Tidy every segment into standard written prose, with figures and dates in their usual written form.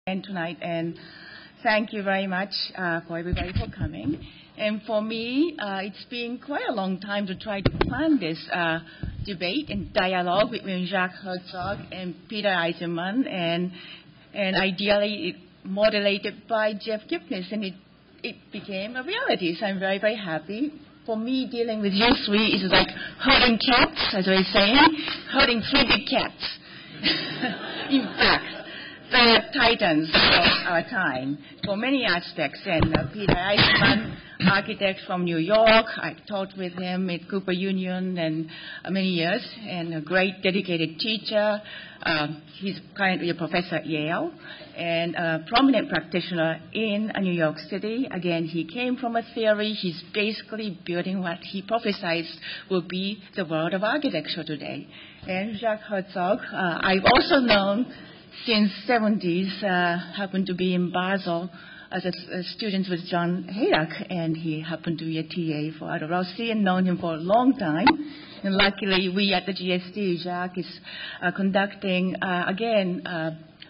And tonight, and thank you very much for everybody for coming. And for me, it's been quite a long time to try to plan this debate and dialogue between Jacques Herzog and Peter Eisenman, and ideally it moderated by Jeff Kipnis, and it became a reality. So I'm very, very happy. For me, dealing with you three is like herding cats, as I was saying, herding three big cats. In fact, the titans of our time for many aspects. And Peter Eisenman, architect from New York, I taught with him at Cooper Union and many years, and a great dedicated teacher. He's currently a professor at Yale and a prominent practitioner in New York City. Again, he came from a theory. He's basically building what he prophesied will be the world of architecture today. And Jacques Herzog, I've also known since 70s, happened to be in Basel as a student with John Hayek, and he happened to be a TA for Aldo Rossi, and known him for a long time. And luckily, we at the GSD, Jacques is conducting,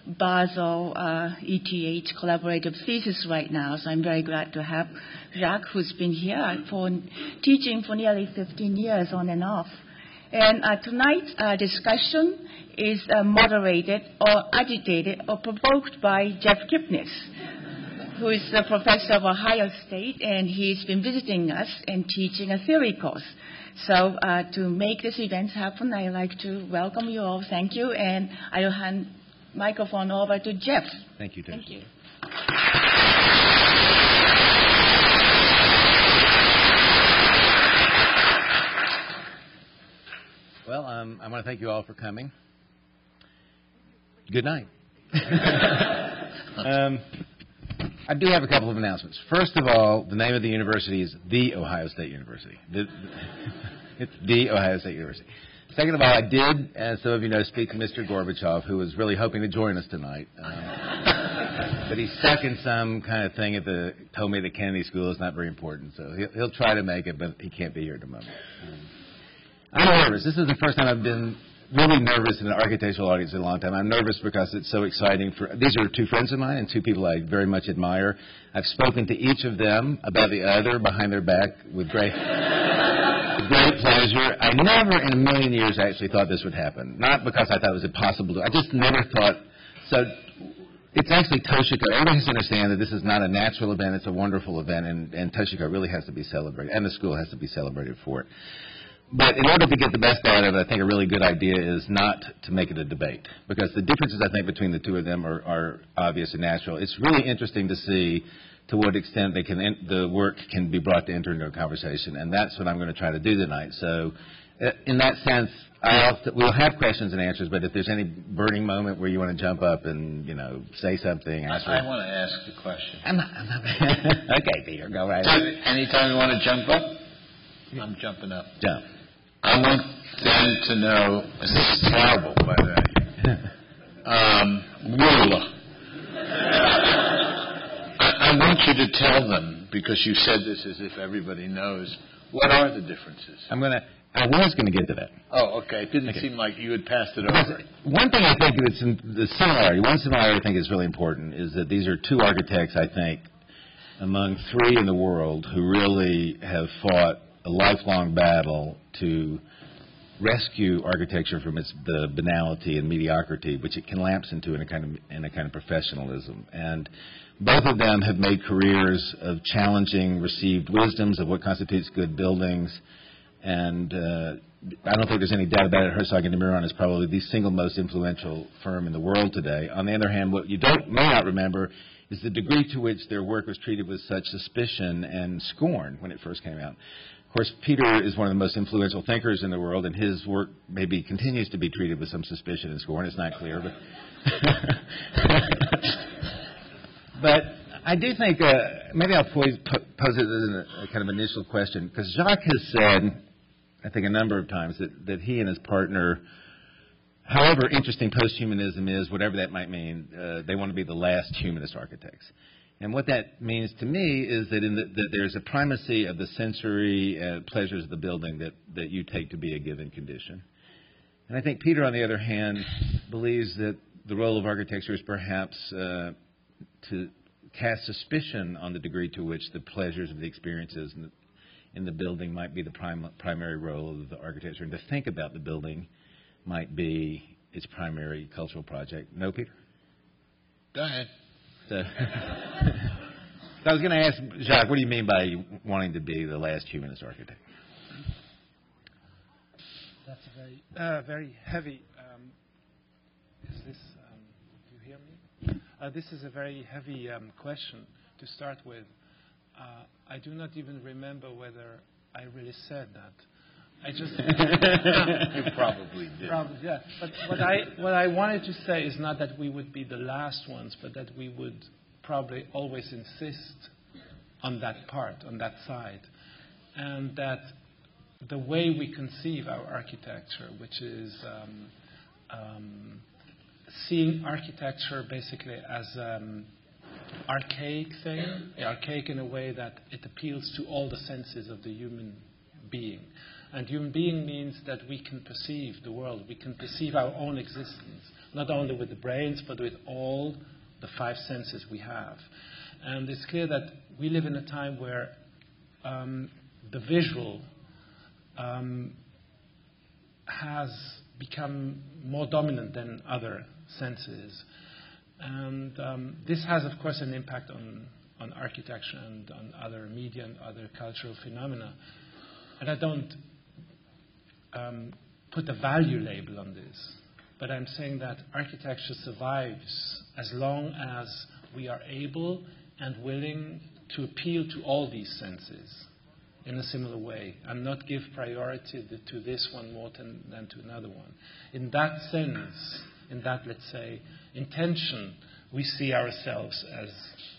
Basel ETH collaborative thesis right now, so I'm very glad to have Jacques, who's been here for teaching for nearly 15 years on and off. And tonight's discussion is moderated or agitated or provoked by Jeff Kipnis, who is a professor of Ohio State, and he's been visiting us and teaching a theory course. So to make this event happen, I'd like to welcome you all. Thank you, and I will hand the microphone over to Jeff. Thank you, Dave. Thank you. Well, I want to thank you all for coming. Good night. I do have a couple of announcements. First of all, the name of the university is The Ohio State University. It's The Ohio State University. Second of all, I did, as some of you know, speak to Mr. Gorbachev, who was really hoping to join us tonight. But he's stuck in some kind of thing told me the Kennedy School is not very important. So he'll try to make it, but he can't be here at the moment. I'm nervous. This is the first time I've been really nervous in an architectural audience in a long time. I'm nervous because it's so exciting. These are two friends of mine and two people I very much admire. I've spoken to each of them about the other behind their back with great pleasure. I never in a million years actually thought this would happen. Not because I thought it was impossible to. I just never thought. So it's actually Toshiko. Everybody has to understand that this is not a natural event. It's a wonderful event, and Toshiko really has to be celebrated, and the school has to be celebrated for it. But in order to get the best out of it, I think a really good idea is not to make it a debate, because the differences, I think, between the two of them are obvious and natural. It's really interesting to see to what extent the work can be brought to enter into a conversation, and that's what I'm going to try to do tonight. So in that sense, we'll have questions and answers, but if there's any burning moment where you want to jump up and, say something. I want to ask a question. I'm not Okay, Peter, go right ahead. Anytime you want to jump up, I'm jumping up. Jump. I want them to know, this is terrible, by the way, ruler. I want you to tell them, because you said this as if everybody knows, what are the differences? I was going to get to that. Oh, okay. It didn't seem like you had passed it over. One thing I think is the similarity, one similarity I think is really important, is that these are two architects, I think, among three in the world who really have fought a lifelong battle to rescue architecture from the banality and mediocrity which it can lapse into in a kind of professionalism. And both of them have made careers of challenging received wisdoms of what constitutes good buildings. And I don't think there's any doubt about it. Herzog and de Meuron is probably the single most influential firm in the world today. On the other hand, what you may not remember is the degree to which their work was treated with such suspicion and scorn when it first came out. Of course, Peter is one of the most influential thinkers in the world, and his work maybe continues to be treated with some suspicion and scorn. It's not clear, but I do think maybe I'll pose it as a kind of initial question, because Jacques has said, I think a number of times, that he and his partner, however interesting posthumanism is, whatever that might mean, they want to be the last humanist architects. And what that means to me is that there's a primacy of the sensory pleasures of the building that you take to be a given condition. And I think Peter, on the other hand, believes that the role of architecture is perhaps to cast suspicion on the degree to which the pleasures of the experiences in the building might be the primary role of the architecture, and to think about the building might be its primary cultural project. No, Peter? Go ahead. So, I was going to ask Jacques, what do you mean by wanting to be the last humanist architect? That's a very heavy. Is this? Do you hear me? This is a very heavy question to start with. I do not even remember whether I really said that. I just. You probably did. Probably, yeah. But what I wanted to say is not that we would be the last ones, but that we would probably always insist on that part, on that side, and that the way we conceive our architecture, which is seeing architecture basically as archaic thing, archaic in a way that it appeals to all the senses of the human being. And human being means that we can perceive the world, we can perceive our own existence, not only with the brains, but with all the five senses we have. And it's clear that we live in a time where the visual has become more dominant than other senses. And this has, of course, an impact on architecture and on other media and other cultural phenomena. And I don't put a value label on this, but I'm saying that architecture survives as long as we are able and willing to appeal to all these senses in a similar way and not give priority to this one more than to another one. In that sense, in that, let's say, intention, we see ourselves as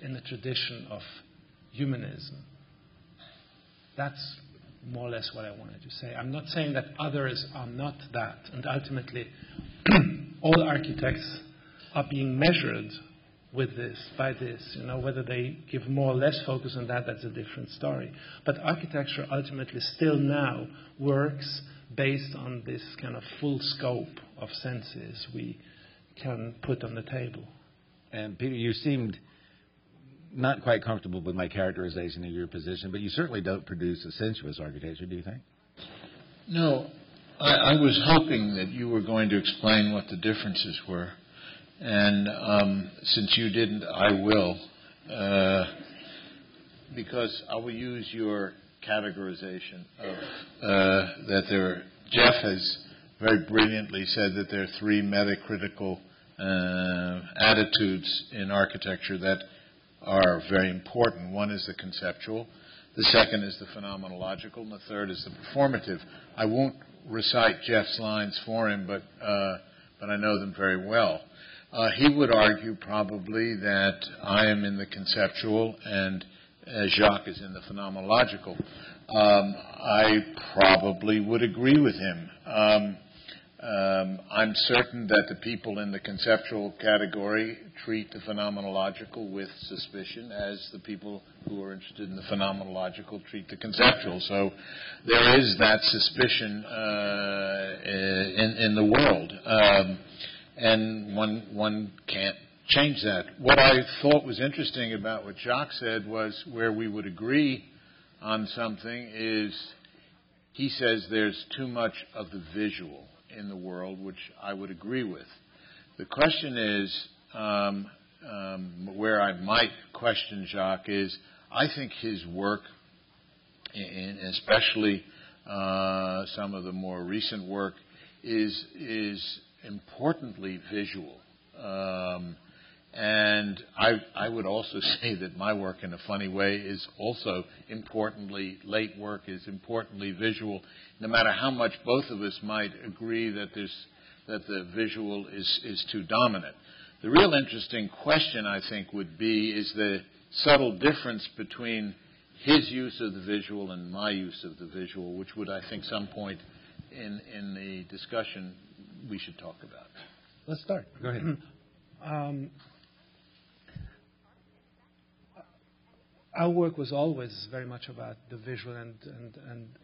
in the tradition of humanism. That's more or less what I wanted to say. I'm not saying that others are not that, and ultimately all architects are being measured with this, by this. Whether they give more or less focus on that, that's a different story. But architecture ultimately still now works based on this kind of full scope of senses we can put on the table. And Peter, you seemed not quite comfortable with my characterization of your position, but you certainly don't produce a sensuous architecture, do you think? No. I was hoping that you were going to explain what the differences were. And since you didn't, I will. Because I will use your categorization of that there. Jeff has very brilliantly said that there are three metacritical attitudes in architecture that are very important. One is the conceptual, the second is the phenomenological, and the third is the performative. I won't recite Jeff's lines for him, but I know them very well. He would argue probably that I am in the conceptual and Jacques is in the phenomenological. I probably would agree with him. I'm certain that the people in the conceptual category treat the phenomenological with suspicion, as the people who are interested in the phenomenological treat the conceptual. So there is that suspicion in the world, and one can't change that. What I thought was interesting about what Jacques said was where we would agree on something is he says there's too much of the visual in the world, which I would agree with. The question is, where I might question Jacques is, I think his work, especially some of the more recent work, is importantly visual. And I would also say that my work, in a funny way, is also importantly, late work is importantly visual, no matter how much both of us might agree that the visual is too dominant. The real interesting question, I think, would be is the subtle difference between his use of the visual and my use of the visual, which would, I think, some point in the discussion we should talk about. Let's start. Go ahead. Our work was always very much about the visual, and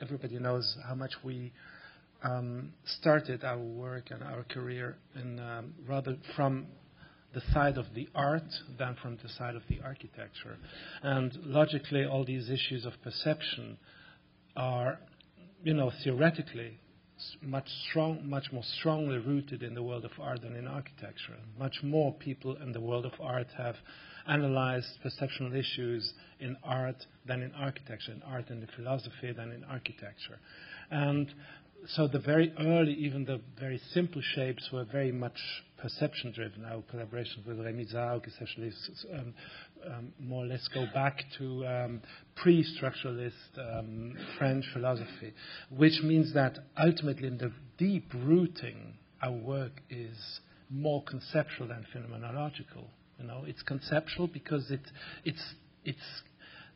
everybody knows how much we started our work and our career in rather from the side of the art than from the side of the architecture. And logically, all these issues of perception are, theoretically, much more strongly rooted in the world of art than in architecture. Much more people in the world of art have analyzed perceptual issues in art than in architecture, in art and in philosophy than in architecture. And so the very early, even the very simple shapes were very much perception-driven. Our collaborations with Rémy Zaug essentially more or less go back to pre-structuralist French philosophy, which means that ultimately in the deep rooting, our work is more conceptual than phenomenological. It's conceptual because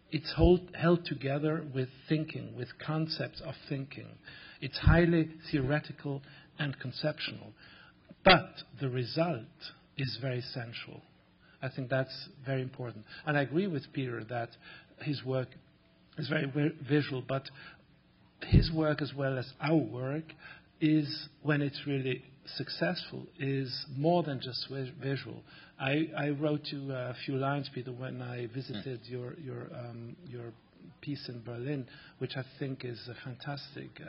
it's held together with thinking, with concepts of thinking. It's highly theoretical and conceptual. But the result is very sensual. I think that's very important. And I agree with Peter that his work is very visual, but his work as well as our work is, when it's really successful, is more than just visual. I wrote you a few lines, Peter, when I visited your piece in Berlin, which I think is a fantastic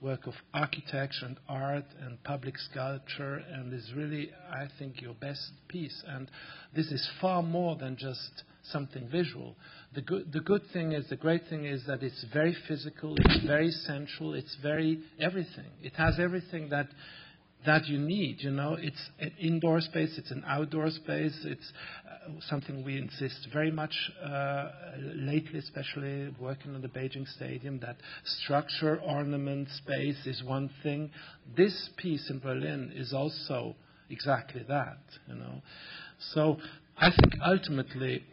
work of architecture and art and public sculpture, and is really, I think, your best piece. And this is far more than just something visual. The great thing is that it's very physical, it's very sensual, it's very everything. It has everything that you need, It's an indoor space, it's an outdoor space, it's something we insist very much lately, especially working on the Beijing Stadium, that structure, ornament, space is one thing. This piece in Berlin is also exactly that, So I think ultimately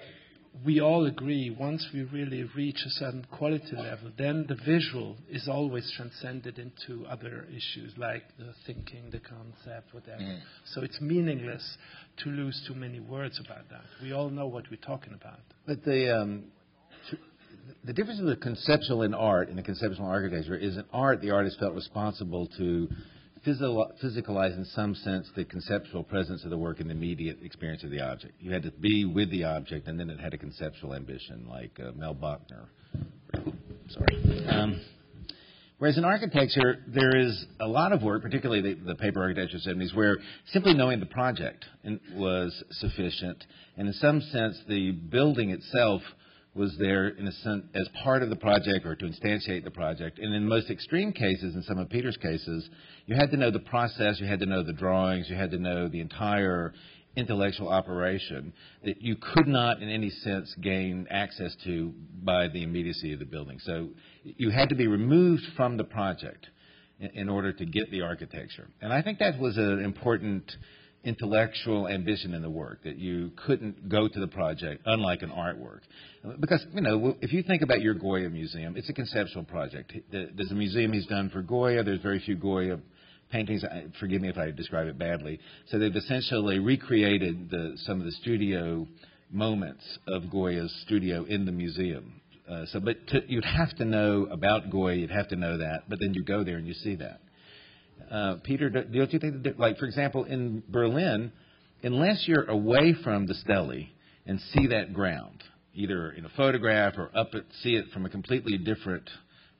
we all agree once we really reach a certain quality level, then the visual is always transcended into other issues like the thinking, the concept, whatever. So it's meaningless to lose too many words about that. We all know what we're talking about. But the difference in the conceptual in art and the conceptual in architecture is in art, the artist felt responsible to physicalize in some sense the conceptual presence of the work in the immediate experience of the object. You had to be with the object, and then it had a conceptual ambition, like Mel Bachner. Sorry. Whereas in architecture, there is a lot of work, particularly the paper architecture 70s, where simply knowing the project was sufficient, and in some sense, the building itself was there in a sense as part of the project or to instantiate the project. And in most extreme cases, in some of Peter's cases, you had to know the process, you had to know the drawings, you had to know the entire intellectual operation that you could not in any sense gain access to by the immediacy of the building. So you had to be removed from the project in order to get the architecture. And I think that was an important intellectual ambition in the work, that you couldn't go to the project, unlike an artwork. Because, if you think about your Goya museum, it's a conceptual project. There's a museum he's done for Goya. There's very few Goya paintings. Forgive me if I describe it badly. So they've essentially recreated some of the studio moments of Goya's studio in the museum. You'd have to know about Goya. You'd have to know that. But then you go there and you see that. Peter, don't you think that, like, for example, in Berlin, unless you're away from the stele and see that ground, either in a photograph or see it from a completely different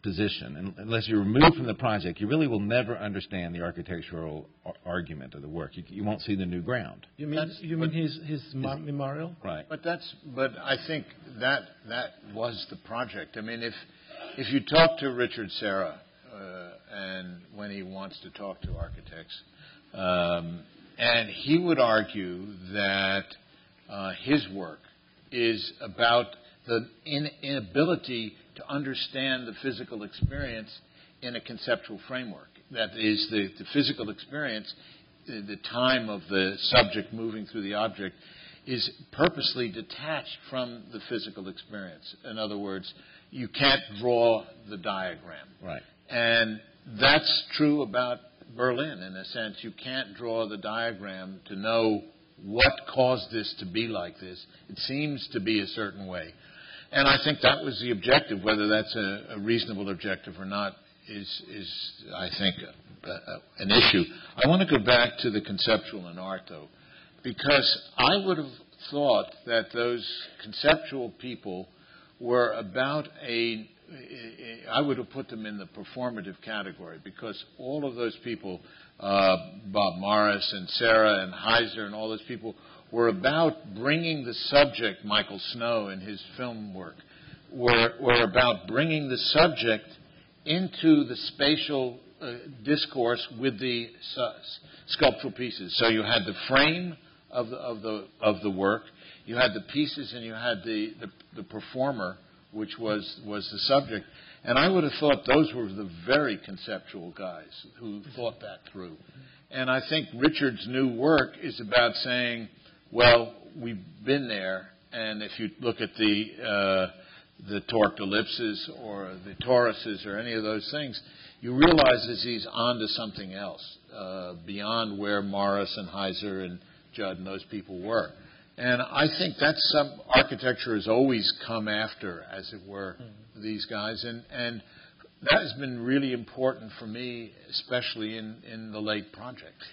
position, and unless you're removed from the project, you really will never understand the architectural argument of the work. You won't see the new ground. You mean his memorial? Right. But I think that was the project. I mean, if you talk to Richard Serra, and when he wants to talk to architects, and he would argue that his work is about the inability to understand the physical experience in a conceptual framework. That is, the physical experience, the time of the subject moving through the object, is purposely detached from the physical experience. In other words, you can't draw the diagram. Right. And that's true about Berlin, in a sense. You can't draw the diagram to know what caused this to be like this. It seems to be a certain way. And I think that was the objective. Whether that's a reasonable objective or not is I think, an issue. I want to go back to the conceptual in art, though, because I would have thought that those conceptual people were about I would have put them in the performative category, because all of those people, Bob Morris and Serra and Heiser and all those people, were about bringing the subject. Michael Snow in his film work were about bringing the subject into the spatial discourse with the sculptural pieces. So you had the frame of the work, you had the pieces, and you had the performer, which was the subject. And I would have thought those were the very conceptual guys who thought that through. And I think Richard's new work is about saying, well, we've been there, and if you look at the torqued ellipses or the toruses or any of those things, you realize that he's on to something else beyond where Morris and Heiser and Judd and those people were. And I think that's some architecture has always come after, as it were, these guys. And that has been really important for me, especially in the late projects.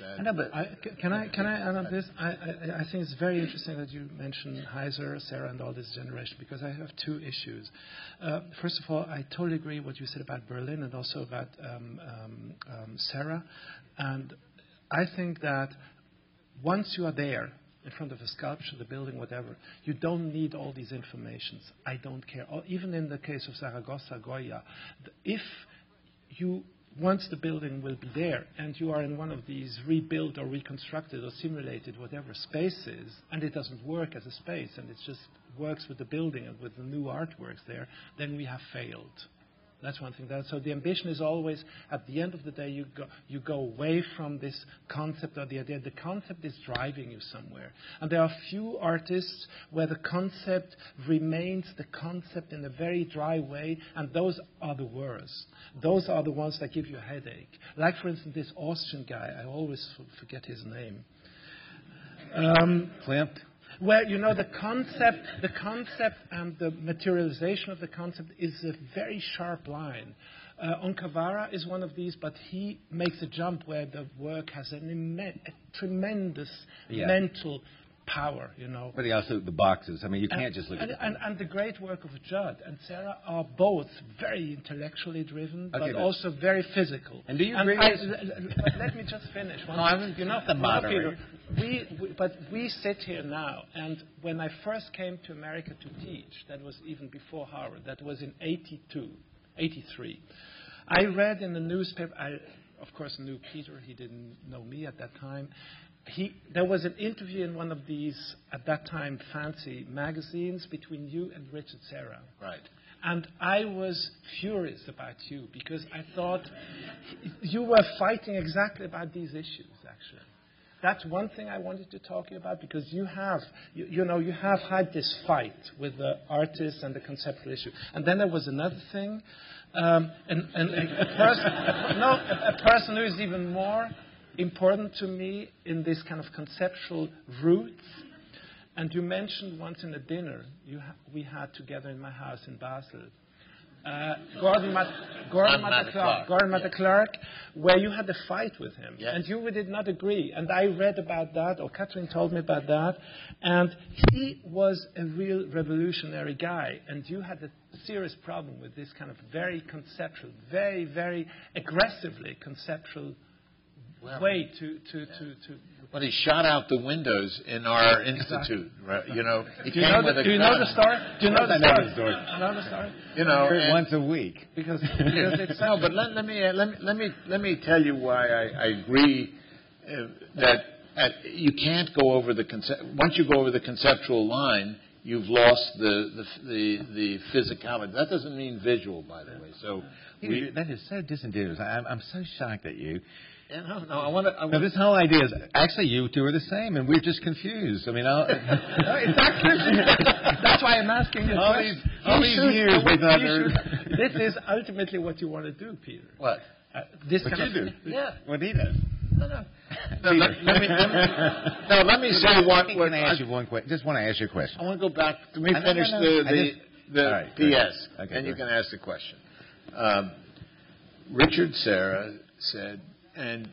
Can I add on this? I think it's very interesting that you mentioned Heiser, Serra, and all this generation, because I have two issues. First of all, I totally agree with what you said about Berlin and also about Serra. And I think that once you are there, in front of a sculpture, the building, whatever, you don't need all these informations. I don't care. Or even in the case of Zaragoza, Goya, once the building will be there and you are in one of these rebuilt or reconstructed or simulated whatever spaces, and it doesn't work as a space and it just works with the building and with the new artworks there, then we have failed. That's one thing. So the ambition is always, at the end of the day, you go away from this concept or the idea. The concept is driving you somewhere. And there are few artists where the concept remains the concept in a very dry way, and those are the worst. Those are the ones that give you a headache. Like, for instance, this Austrian guy. I always forget his name. Klimt? Where, the concept and the materialization of the concept is a very sharp line. Onkavara is one of these, but he makes a jump where the work has a tremendous mental power, But also the boxes. I mean, you can't just look at it. And the great work of Judd and Serra are both very intellectually driven, but also very physical. And do you agree but let me just finish. The moderator. But we sit here now, and when I first came to America to teach, that was even before Harvard, that was in 83. I read in the newspaper, I, of course, knew Peter, he didn't know me at that time. There was an interview in one of these, at that time, fancy magazines between you and Richard Serra. Right. And I was furious about you because I thought you were fighting exactly about these issues, actually. That's one thing I wanted to talk to you about, because you have had this fight with the artists and the conceptual issue. And then there was another thing, a person who is even more important to me in this kind of conceptual roots. And you mentioned once in a dinner we had together in my house in Basel, Gordon Matta Clark, where you had a fight with him. Yes. And you did not agree. And I read about that, or Catherine told me about that. And he was a real revolutionary guy. And you had a serious problem with this kind of very conceptual, very, very aggressively conceptual way to. Well, he shot out the windows in our institute. Right? Do you know the story? Do you know the story? Know the story? Once a week. Because it's no. But let me tell you why I agree that you can't go over the once you go over the conceptual line, you've lost the physicality. That doesn't mean visual, by the way. So that is so disingenuous. I'm so shocked at you. No, I want to. This whole idea is actually you two are the same, and we're just confused. I mean, that's why I'm asking you. All these years we thought this is ultimately what you want to do, Peter. What? This what kind you of do? Yeah. What he does? No. Let me say one. Can I ask you one question? Just want to ask you a question. I want to go back. Let me finish the PS, and you can ask the question. Richard Serra said, And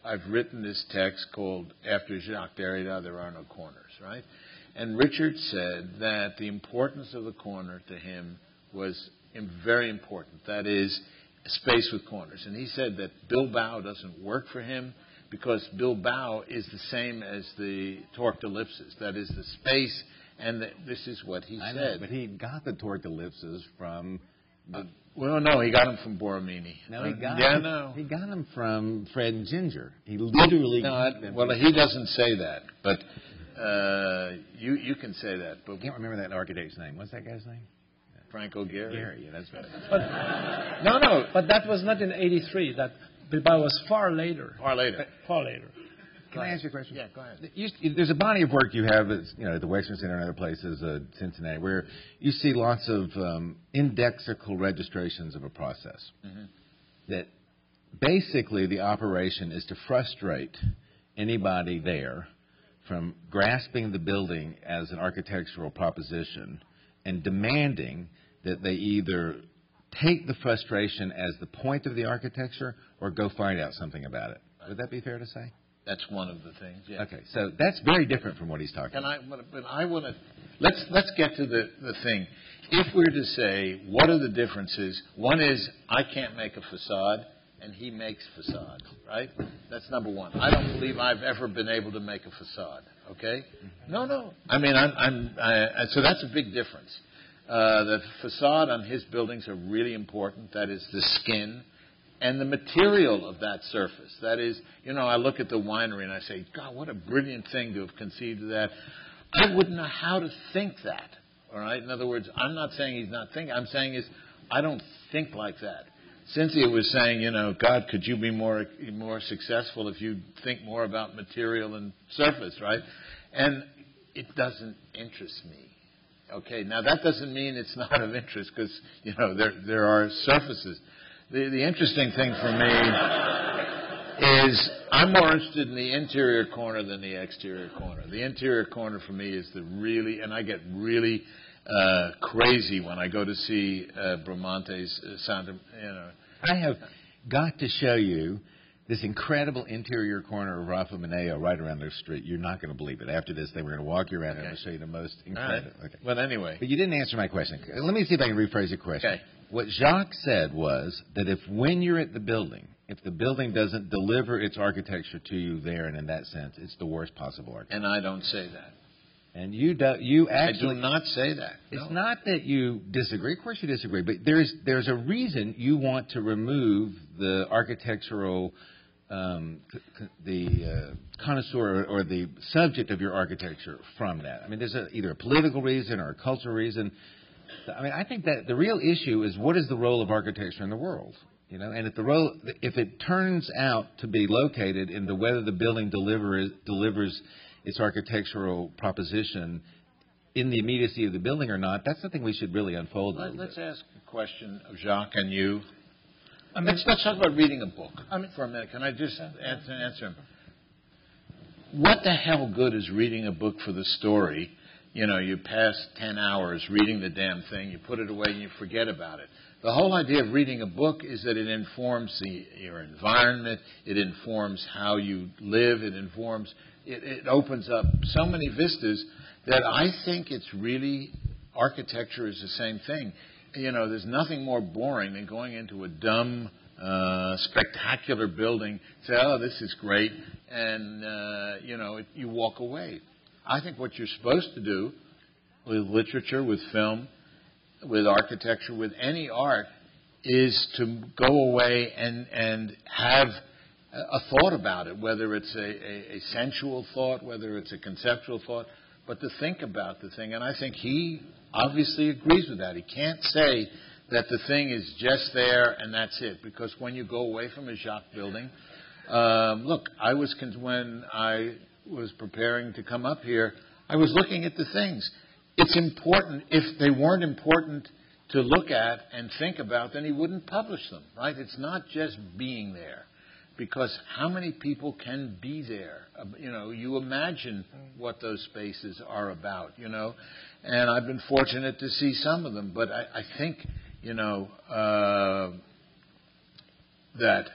I've written this text called "After Jacques Derrida, There Are No Corners," right? And Richard said that the importance of the corner to him was very important. That is, a space with corners. And he said that Bilbao doesn't work for him because Bilbao is the same as the torqued ellipses. That is, the space, and this is what he said. Know, but he got the torqued ellipses from... Well, no, he got them from Borromini. No, he got them from Fred and Ginger. He literally got them. Well, he doesn't say that, but you can say that. But I can't remember that architect's name. What's that guy's name? Franco Gehry. Gehry, yeah, that's right. But, But that was not in '83. That Bilbao was far later. Far later. Can I ask you a question? Yeah, go ahead. There's a body of work you have that's, at the Western Center and other places, Cincinnati, where you see lots of indexical registrations of a process. Mm-hmm. That basically the operation is to frustrate anybody there from grasping the building as an architectural proposition and demanding that they either take the frustration as the point of the architecture or go find out something about it. Would that be fair to say? That's one of the things. Yeah. Okay, so that's very different from what he's talking about. But I want to let's get to the thing. If we're to say what are the differences, one is I can't make a facade, and he makes facades. Right? That's number one. I don't believe I've ever been able to make a facade. Okay? No. I mean, so that's a big difference. The facade on his buildings are really important. That is the skin. And the material of that surface. That is, I look at the winery and I say, God, what a brilliant thing to have conceived of that. I wouldn't know how to think that. All right? In other words, I'm not saying he's not thinking. I'm saying I don't think like that. Cynthia was saying, God, could you be more successful if you think more about material and surface, right? And it doesn't interest me. Okay, now that doesn't mean it's not of interest because, there are surfaces. The interesting thing for me is I'm more interested in the interior corner than the exterior corner. The interior corner for me is and I get really crazy when I go to see Bramante's Santa. I have got to show you this incredible interior corner of Rafa Mineo right around their street. You're not going to believe it. After this, they were going to walk you around and I'll show you the most incredible. Right. Okay. Well, anyway. But you didn't answer my question. Let me see if I can rephrase the question. Okay. What Jacques said was that when you're at the building, if the building doesn't deliver its architecture to you there, and in that sense, it's the worst possible architecture. And I don't say that. And you actually... I do not say that. It's not that you disagree. Of course you disagree. But there's a reason you want to remove the architectural... the connoisseur or the subject of your architecture from that. I mean, there's either a political reason or a cultural reason. I mean, I think that the real issue is what is the role of architecture in the world? And if it turns out to be located in whether the building delivers its architectural proposition in the immediacy of the building or not, that's something we should really unfold. Let's ask a question of Jacques and you. Let's talk about reading a book for a minute. Can I just answer him? What the hell good is reading a book for the story? You pass 10 hours reading the damn thing, you put it away and you forget about it. The whole idea of reading a book is that it informs your environment, it informs how you live, it opens up so many vistas that I think it's really, architecture is the same thing. There's nothing more boring than going into a dumb, spectacular building, say, oh, this is great, and, you walk away. I think what you're supposed to do with literature, with film, with architecture, with any art, is to go away and have a thought about it, whether it's a sensual thought, whether it's a conceptual thought, but to think about the thing. And I think he obviously agrees with that. He can't say that the thing is just there and that's it, because when you go away from a Jacques building, look, when I was preparing to come up here, I was looking at the things. It's important. If they weren't important to look at and think about, then he wouldn't publish them, right? It's not just being there, because how many people can be there? You imagine what those spaces are about, and I've been fortunate to see some of them, but I think, that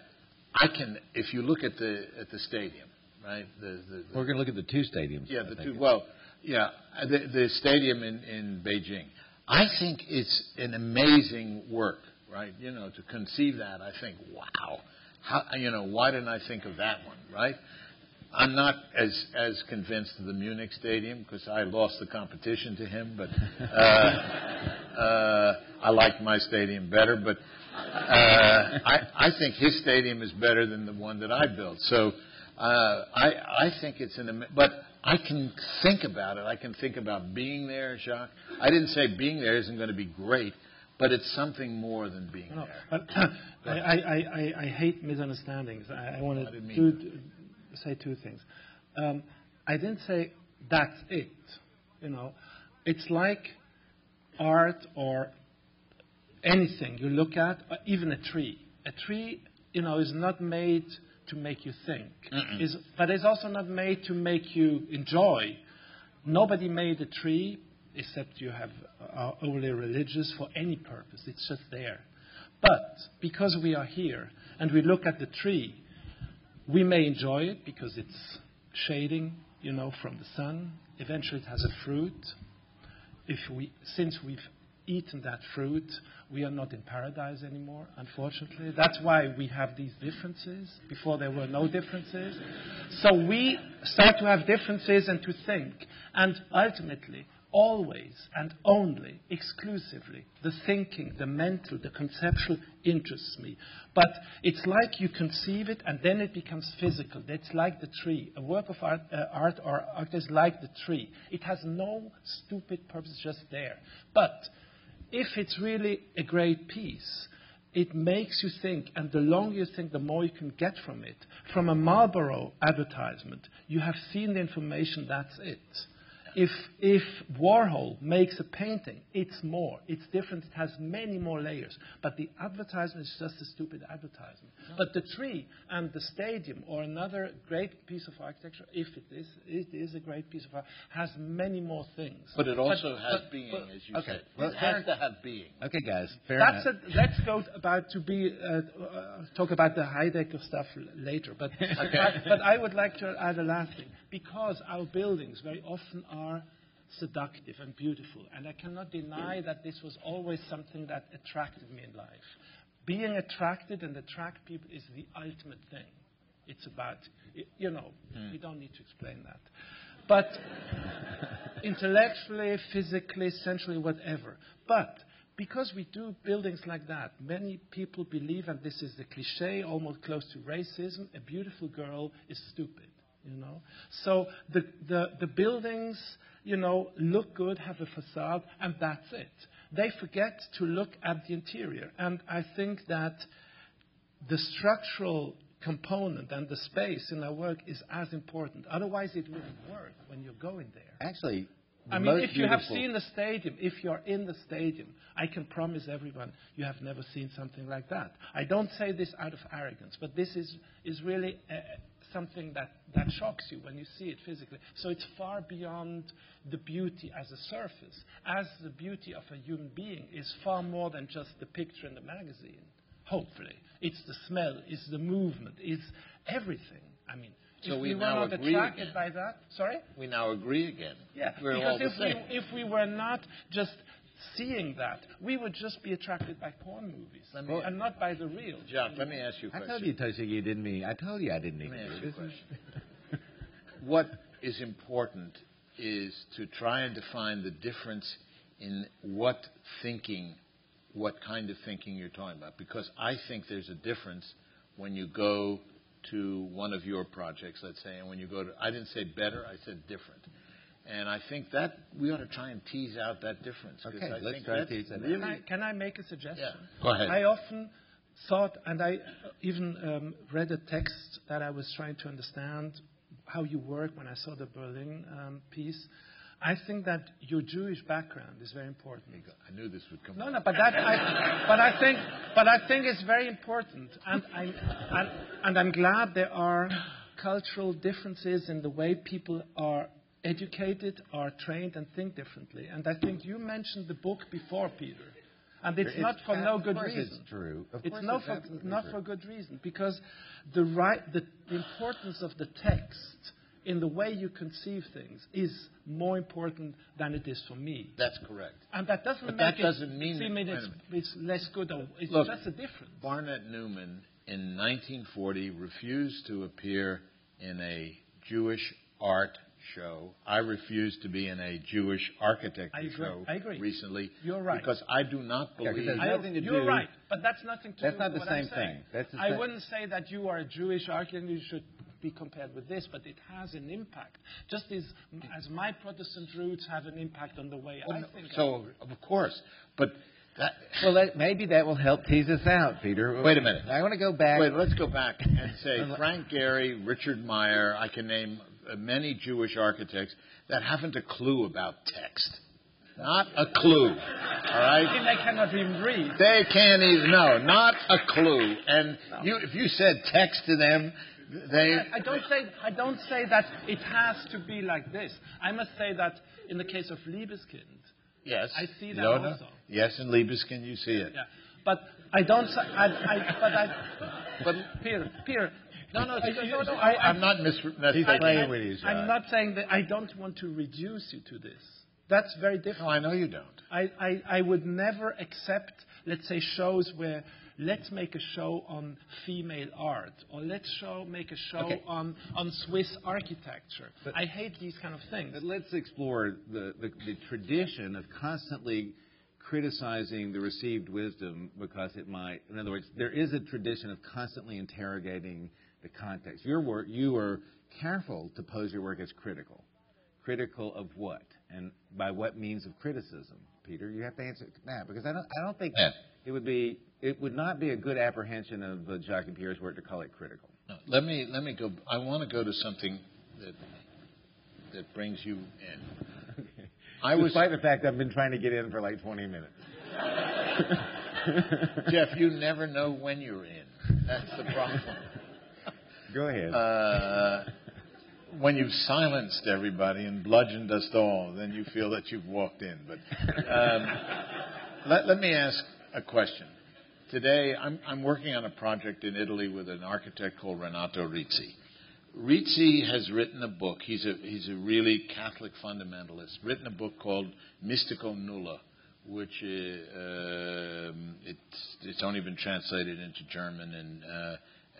I can, if you look at the stadium, right? We're going to look at the two stadiums. Yeah, the two. Well, yeah, the stadium in Beijing. I think it's an amazing work, right? You know, to conceive that, I think, wow, how, you know, why didn't I think of that one, right? I'm not as convinced of the Munich stadium because I lost the competition to him, but I liked my stadium better. But I think his stadium is better than the one that I built. So I think it's but I can think about it. I can think about being there, Jacques. I didn't say being there isn't going to be great, but it's something more than being there. But I hate misunderstandings. I want to say two things. I didn't say that's it. You know, it's like art or anything you look at, even a tree. A tree, you know, is not made to make you think, but it's also not made to make you enjoy. Nobody made a tree, except you have overly religious, for any purpose. It's just there. But because we are here and we look at the tree, we may enjoy it because it's shading, you know, from the sun. Eventually it has a fruit. Since we've eaten that fruit, we are not in paradise anymore, unfortunately. That's why we have these differences. Before there were no differences. So we start to have differences and to think. And ultimately, always and only, exclusively, the thinking, the mental, the conceptual interests me. But it's like you conceive it and then it becomes physical. It's like the tree. A work of art or art is like the tree. It has no stupid purpose, just there. But if it's really a great piece, it makes you think, and the longer you think, the more you can get from it. From a Marlboro advertisement, you have seen the information, that's it. If Warhol makes a painting, it's more. It's different. It has many more layers. But the advertisement is just a stupid advertisement. No. But the tree and the stadium or another great piece of architecture, if it is a great piece of art, has many more things. But it also has being, as you said. Well, it has to have being. Okay, guys. Fair enough. Let's go talk about the Heidegger stuff later. But I would like to add a last thing. Because our buildings very often are seductive and beautiful. And I cannot deny that this was always something that attracted me in life. Being attracted and attract people is the ultimate thing. It's about, you know, we don't need to explain that. But intellectually, physically, sensually, whatever. But because we do buildings like that, many people believe, and this is the cliche, almost close to racism, a beautiful girl is stupid. You know, so the buildings, you know, look good, have a facade, and that's it. They forget to look at the interior, and I think that the structural component and the space in our work is as important. Otherwise, it wouldn't work when you're going there. Actually, I mean, if you have seen the stadium, if you're in the stadium, I can promise everyone you have never seen something like that. I don't say this out of arrogance, but this is really something that shocks you when you see it physically. So it's far beyond the beauty as a surface, as the beauty of a human being is far more than just the picture in the magazine, hopefully. It's the smell, it's the movement, it's everything. I mean, so if we were now not agree attracted again. by that... Sorry? We now agree again. Yeah, we're because all the same. if we were not just seeing that, we would just be attracted by porn movies and not by the real. Jacques, let me ask you a question. I told you, Toshi, you didn't mean. I told you I didn't mean. Let me ask you a question. What is important is to try and define the difference in what kind of thinking you're talking about. Because I think there's a difference when you go to one of your projects, let's say, and when you go to, I didn't say better, I said different. And I think that we ought to try and tease out that difference. Okay, let's try to tease that out. Can I make a suggestion? Yeah, go ahead. I often thought, and I even read a text that I was trying to understand how you work when I saw the Berlin piece. I think that your Jewish background is very important. I knew this would come. No, but I think it's very important, and I'm glad there are cultural differences in the way people are educated, are trained, and think differently. And I think you mentioned the book before, Peter. And it's not for no good reason. It's true. It's not for good reason, because the importance of the text in the way you conceive things is more important than it is for me. That's correct. And that doesn't But make that doesn't mean it's less good. It's Look, just a difference. Barnett Newman in 1940 refused to appear in a Jewish art show. I refused to be in a Jewish architecture show recently. You're right. Because I do not believe... You're right, but that's nothing to do with what I'm saying. That's not the same thing. I wouldn't say that you are a Jewish architect, you should be compared with this, but it has an impact. Just as my Protestant roots have an impact on the way I think. So, of course. But... maybe that will help tease us out, Peter. Wait a minute. I want to go back. Wait, let's go back and say Frank Gehry, Richard Meyer, I can name many Jewish architects that haven't a clue about text. Not a clue. All right? They cannot even read. They can't even, not a clue. And if you said text to them, I don't say that it has to be like this. I must say that in the case of Liebeskind, yes, I see that also. Yes, in Liebeskind you see it. Yeah. But I don't say. But Peter. No. I'm not playing with you. I'm not saying that. I don't want to reduce you to this. That's very different. No, I know you don't. I would never accept, let's say, shows where let's make a show on female art, or let's make a show on Swiss architecture. But I hate these kind of things. But let's explore the tradition of constantly criticizing the received wisdom because it might. In other words, there is a tradition of constantly interrogating the context. Your work, you are careful to pose your work as critical. Critical of what? And by what means of criticism? Peter, you have to answer that, because I don't think it would not be a good apprehension of Jacques and Pierre's work to call it critical. No, let me go. I want to go to something that brings you in. Okay. Despite the fact I've been trying to get in for like 20 minutes. Jeff, you never know when you're in. That's the problem. Go ahead. When you've silenced everybody and bludgeoned us all, then you feel that you've walked in. But let me ask a question. Today, I'm working on a project in Italy with an architect called Renato Rizzi. Rizzi has written a book. He's a really Catholic fundamentalist. Written a book called Mystico Nulla, which it's only been translated into German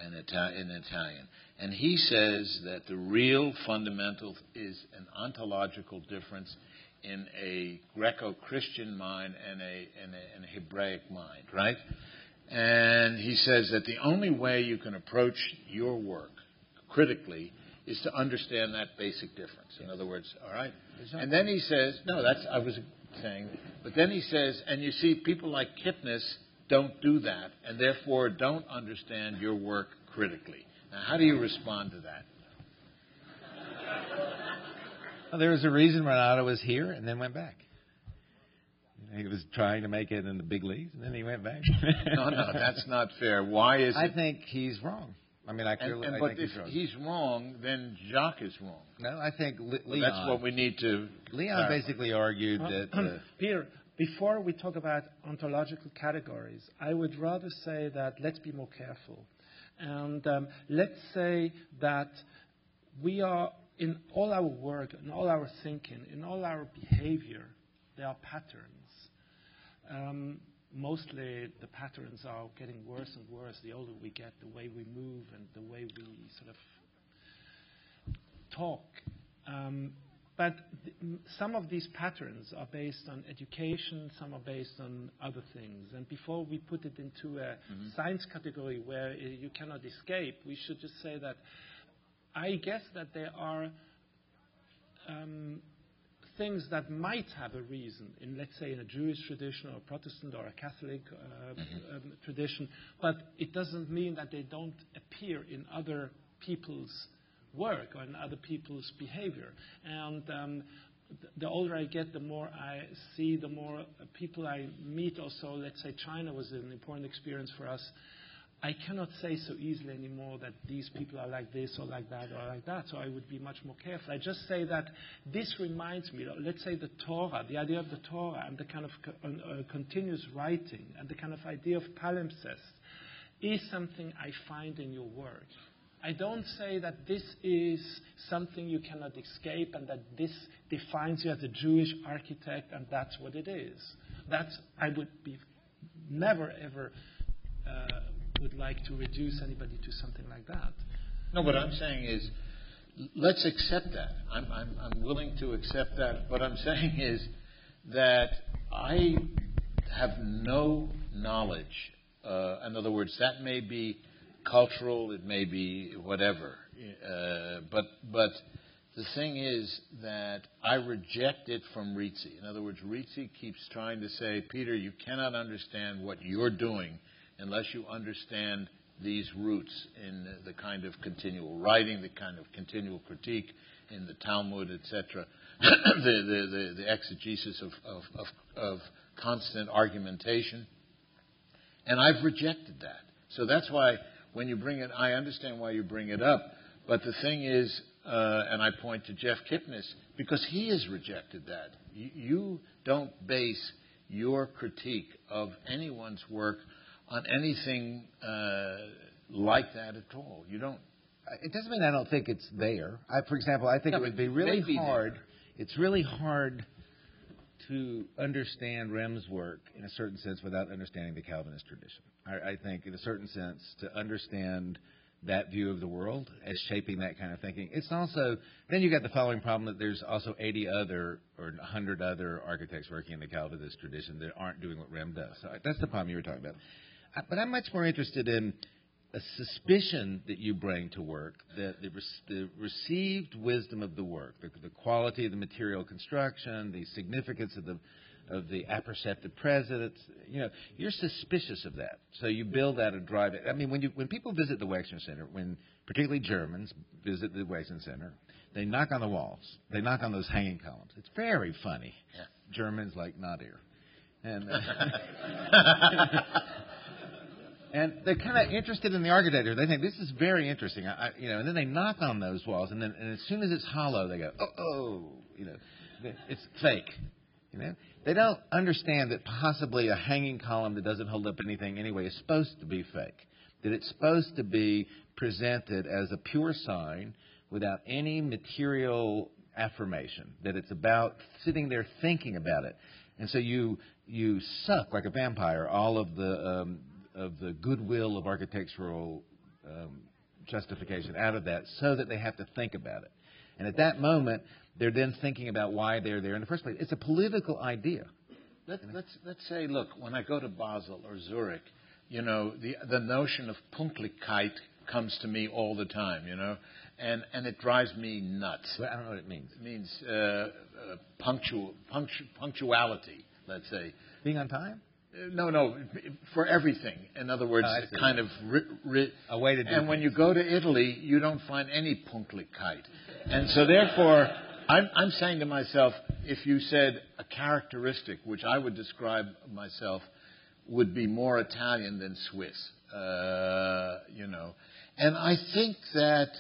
and Italian. And he says that the real fundamental is an ontological difference in a Greco-Christian mind and a Hebraic mind, right? And he says that the only way you can approach your work critically is to understand that basic difference. In other words, all right? And then he says, I was saying, but then he says, and you see, people like Kipnis don't do that, and therefore don't understand your work critically. Now, how do you respond to that? Well, there was a reason Renato was here and then went back. He was trying to make it in the big leagues, and then he went back. No, that's not fair. Why is it? I think he's wrong. I mean, I think if he's wrong, then Jacques is wrong. No, I think Leon. That's what we need to. Leon basically argued that. Peter, before we talk about ontological categories, I would rather say that let's be more careful. And let's say that we are, in all our work, in all our thinking, in all our behavior, there are patterns. Mostly the patterns are getting worse and worse the older we get, the way we move and the way we sort of talk. But some of these patterns are based on education, some are based on other things. And before we put it into a science category where you cannot escape, we should just say that I guess that there are things that might have a reason in, let's say, in a Jewish tradition or a Protestant or a Catholic tradition, but it doesn't mean that they don't appear in other people's work or in other people's behavior. And the older I get, the more I see, the more people I meet also. Let's say China was an important experience for us. I cannot say so easily anymore that these people are like this or like that or like that, so I would be much more careful. I just say that this reminds me, let's say the Torah, the idea of the Torah and the kind of continuous writing and the kind of idea of palimpsest is something I find in your work. I don't say that this is something you cannot escape and that this defines you as a Jewish architect and that's what it is. I would be never ever would like to reduce anybody to something like that. No, what I'm saying is, let's accept that. I'm willing to accept that. What I'm saying is that I have no knowledge. In other words, that may be cultural, it may be whatever. But the thing is that I reject it from Rizzi. In other words, Rizzi keeps trying to say, Peter, you cannot understand what you're doing unless you understand these roots in the kind of continual writing, the kind of continual critique in the Talmud, etc., the exegesis of constant argumentation. And I've rejected that. So that's why when you bring it, I understand why you bring it up. But the thing is, and I point to Jeff Kipnis, because he has rejected that. You don't base your critique of anyone's work on anything like that at all. You don't. It doesn't mean I don't think it's there. For example, I think it would be really hard. It's really hard to understand Rem's work in a certain sense without understanding the Calvinist tradition. I think, in a certain sense, to understand that view of the world as shaping that kind of thinking. It's also, then you got the following problem that there's also 80 other or 100 other architects working in the Calvinist tradition that aren't doing what Rem does. So that's the problem you were talking about. But I'm much more interested in a suspicion that you bring to work, that the received wisdom of the work, the quality of the material construction, the significance of the apperceptive presence. You're suspicious of that, so you build that and drive it. I mean, when people visit the Wexner Center, when particularly Germans visit the Wexner Center, they knock on the walls, they knock on those hanging columns. It's very funny. Yeah. Germans like Nadir, and. And they're kind of interested in the architecture. They think this is very interesting, and then they knock on those walls, and as soon as it's hollow, they go, it's fake. They don't understand that possibly a hanging column that doesn't hold up anything anyway is supposed to be fake. That it's supposed to be presented as a pure sign without any material affirmation. That it's about sitting there thinking about it, and so you suck like a vampire all of the goodwill of architectural justification out of that so that they have to think about it. And at that moment, they're then thinking about why they're there in the first place. It's a political idea. Let's say, look, when I go to Basel or Zurich, the notion of Punkliskite comes to me all the time, and it drives me nuts. Well, I don't know what it means. It means punctuality, let's say. Being on time? No, for everything. In other words, kind of... a way to do And when you go to Italy, you don't find any Punkliskite. And so therefore, I'm saying to myself, if you said a characteristic, which I would describe myself, would be more Italian than Swiss, And I think that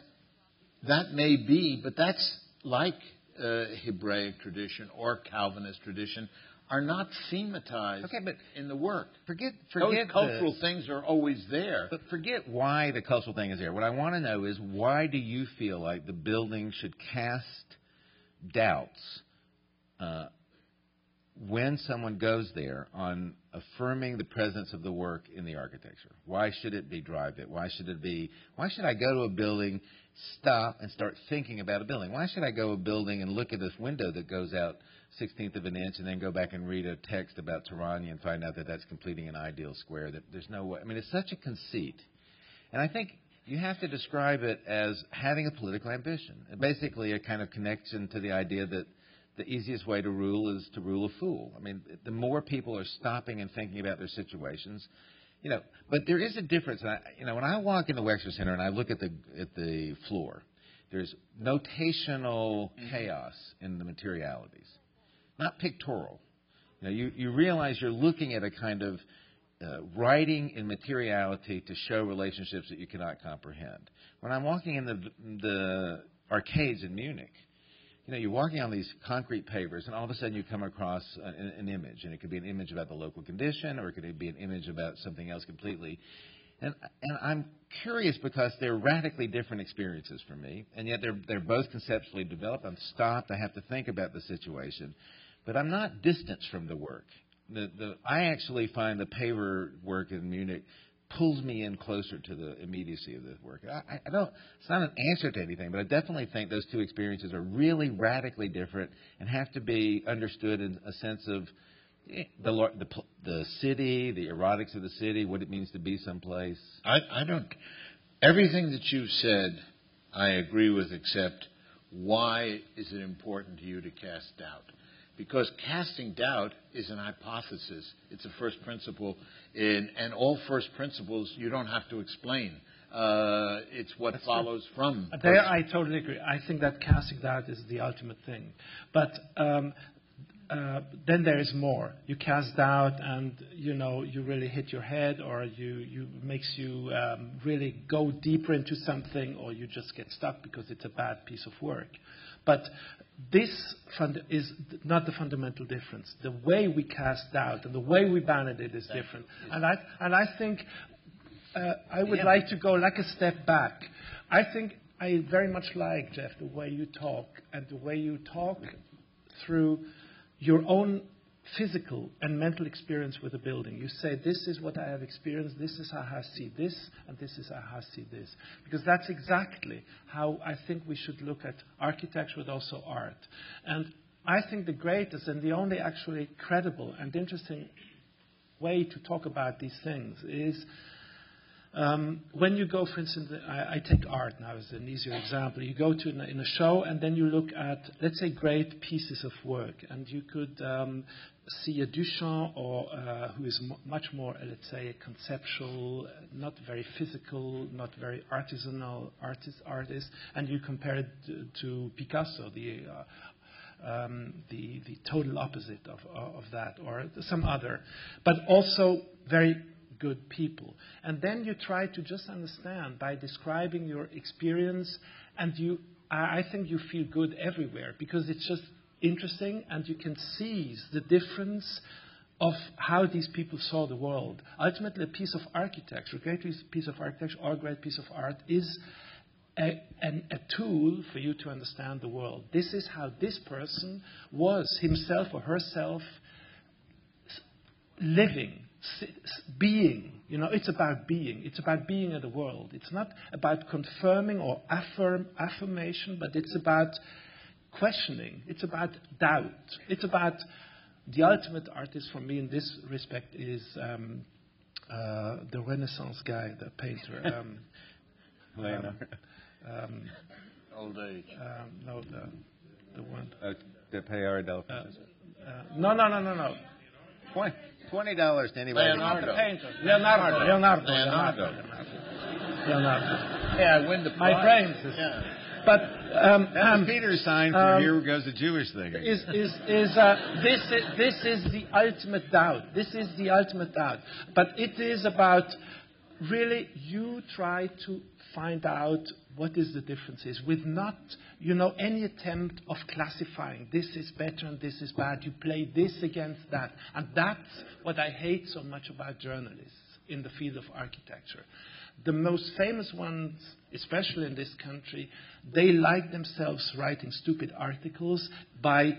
may be, but that's like Hebraic tradition or Calvinist tradition, are not thematized in the work. Forget those cultural things are always there. But forget why the cultural thing is there. What I want to know is, why do you feel like the building should cast doubts when someone goes there on affirming the presence of the work in the architecture? Why should it be drive it? Why should I go to a building, stop and start thinking about a building? Why should I go to a building and look at this window that goes out 1/16 of an inch and then go back and read a text about Tirani and find out that that's completing an ideal square? That there's no way. I mean, it's such a conceit. And I think you have to describe it as having a political ambition. Basically a kind of connection to the idea that the easiest way to rule is to rule a fool. I mean, the more people are stopping and thinking about their situations, but there is a difference. And when I walk in the Wexner Center and I look at the floor, there's notational chaos in the materialities. Not pictorial. You realize you're looking at a kind of writing in materiality to show relationships that you cannot comprehend. When I'm walking in the arcades in Munich, you're walking on these concrete pavers, and all of a sudden you come across an image, and it could be an image about the local condition, or it could be an image about something else completely. And I'm curious because they're radically different experiences for me, and yet they're both conceptually developed. I'm stopped. I have to think about the situation, but I'm not distanced from the work. I actually find the paver work in Munich pulls me in closer to the immediacy of the work. I don't. It's not an answer to anything, but I definitely think those two experiences are really radically different and have to be understood in a sense of the city, the erotics of the city, what it means to be someplace. I don't. Everything that you've said, I agree with, except why is it important to you to cast doubt? Because casting doubt is an hypothesis. It's a first principle, and all first principles you don't have to explain. It's what follows from. There, I totally agree. I think that casting doubt is the ultimate thing. But then there is more. You cast doubt, and you really hit your head, or you makes you really go deeper into something, or you just get stuck because it's a bad piece of work. But this is not the fundamental difference. The way we cast doubt and the way we ban it is different. And I think I would like to go like a step back. I think I very much like, Jeff, the way you talk, and the way you talk through your own physical and mental experience with a building. You say, this is what I have experienced, this is how I see this, and this is how I see this. Because that's exactly how I think we should look at architecture, but also art. And I think the greatest and the only actually credible and interesting way to talk about these things is when you go, for instance, I take art now as an easier example. You go to in a show, and then you look at, let's say, great pieces of work, and you could see a Duchamp, or who is much more, let's say, a conceptual, not very physical, not very artisanal artist, and you compare it to Picasso, the total opposite of that, or some other, but also very good people. And then you try to just understand by describing your experience, and I think you feel good everywhere because it's just interesting, and you can seize the difference of how these people saw the world. Ultimately, a piece of architecture, a great piece of architecture or a great piece of art is a tool for you to understand the world. This is how this person was himself or herself living, being. It's about being. It's about being in the world. It's not about confirming or affirmation, but it's about questioning. It's about doubt. It's about the ultimate artist for me in this respect is the Renaissance guy, the painter. Old age. No, the one. The Payar del No. $20 to anybody. Leonardo. Leonardo. Yeah, I win the prize. My brain. Yeah. But that's Peter's sign for here goes the Jewish thing. This is the ultimate doubt. This is the ultimate doubt. But it is about really you try to find out what is the differences with not, any attempt of classifying. This is better and this is bad. You play this against that. And that's what I hate so much about journalists in the field of architecture. The most famous ones, especially in this country, they like themselves writing stupid articles by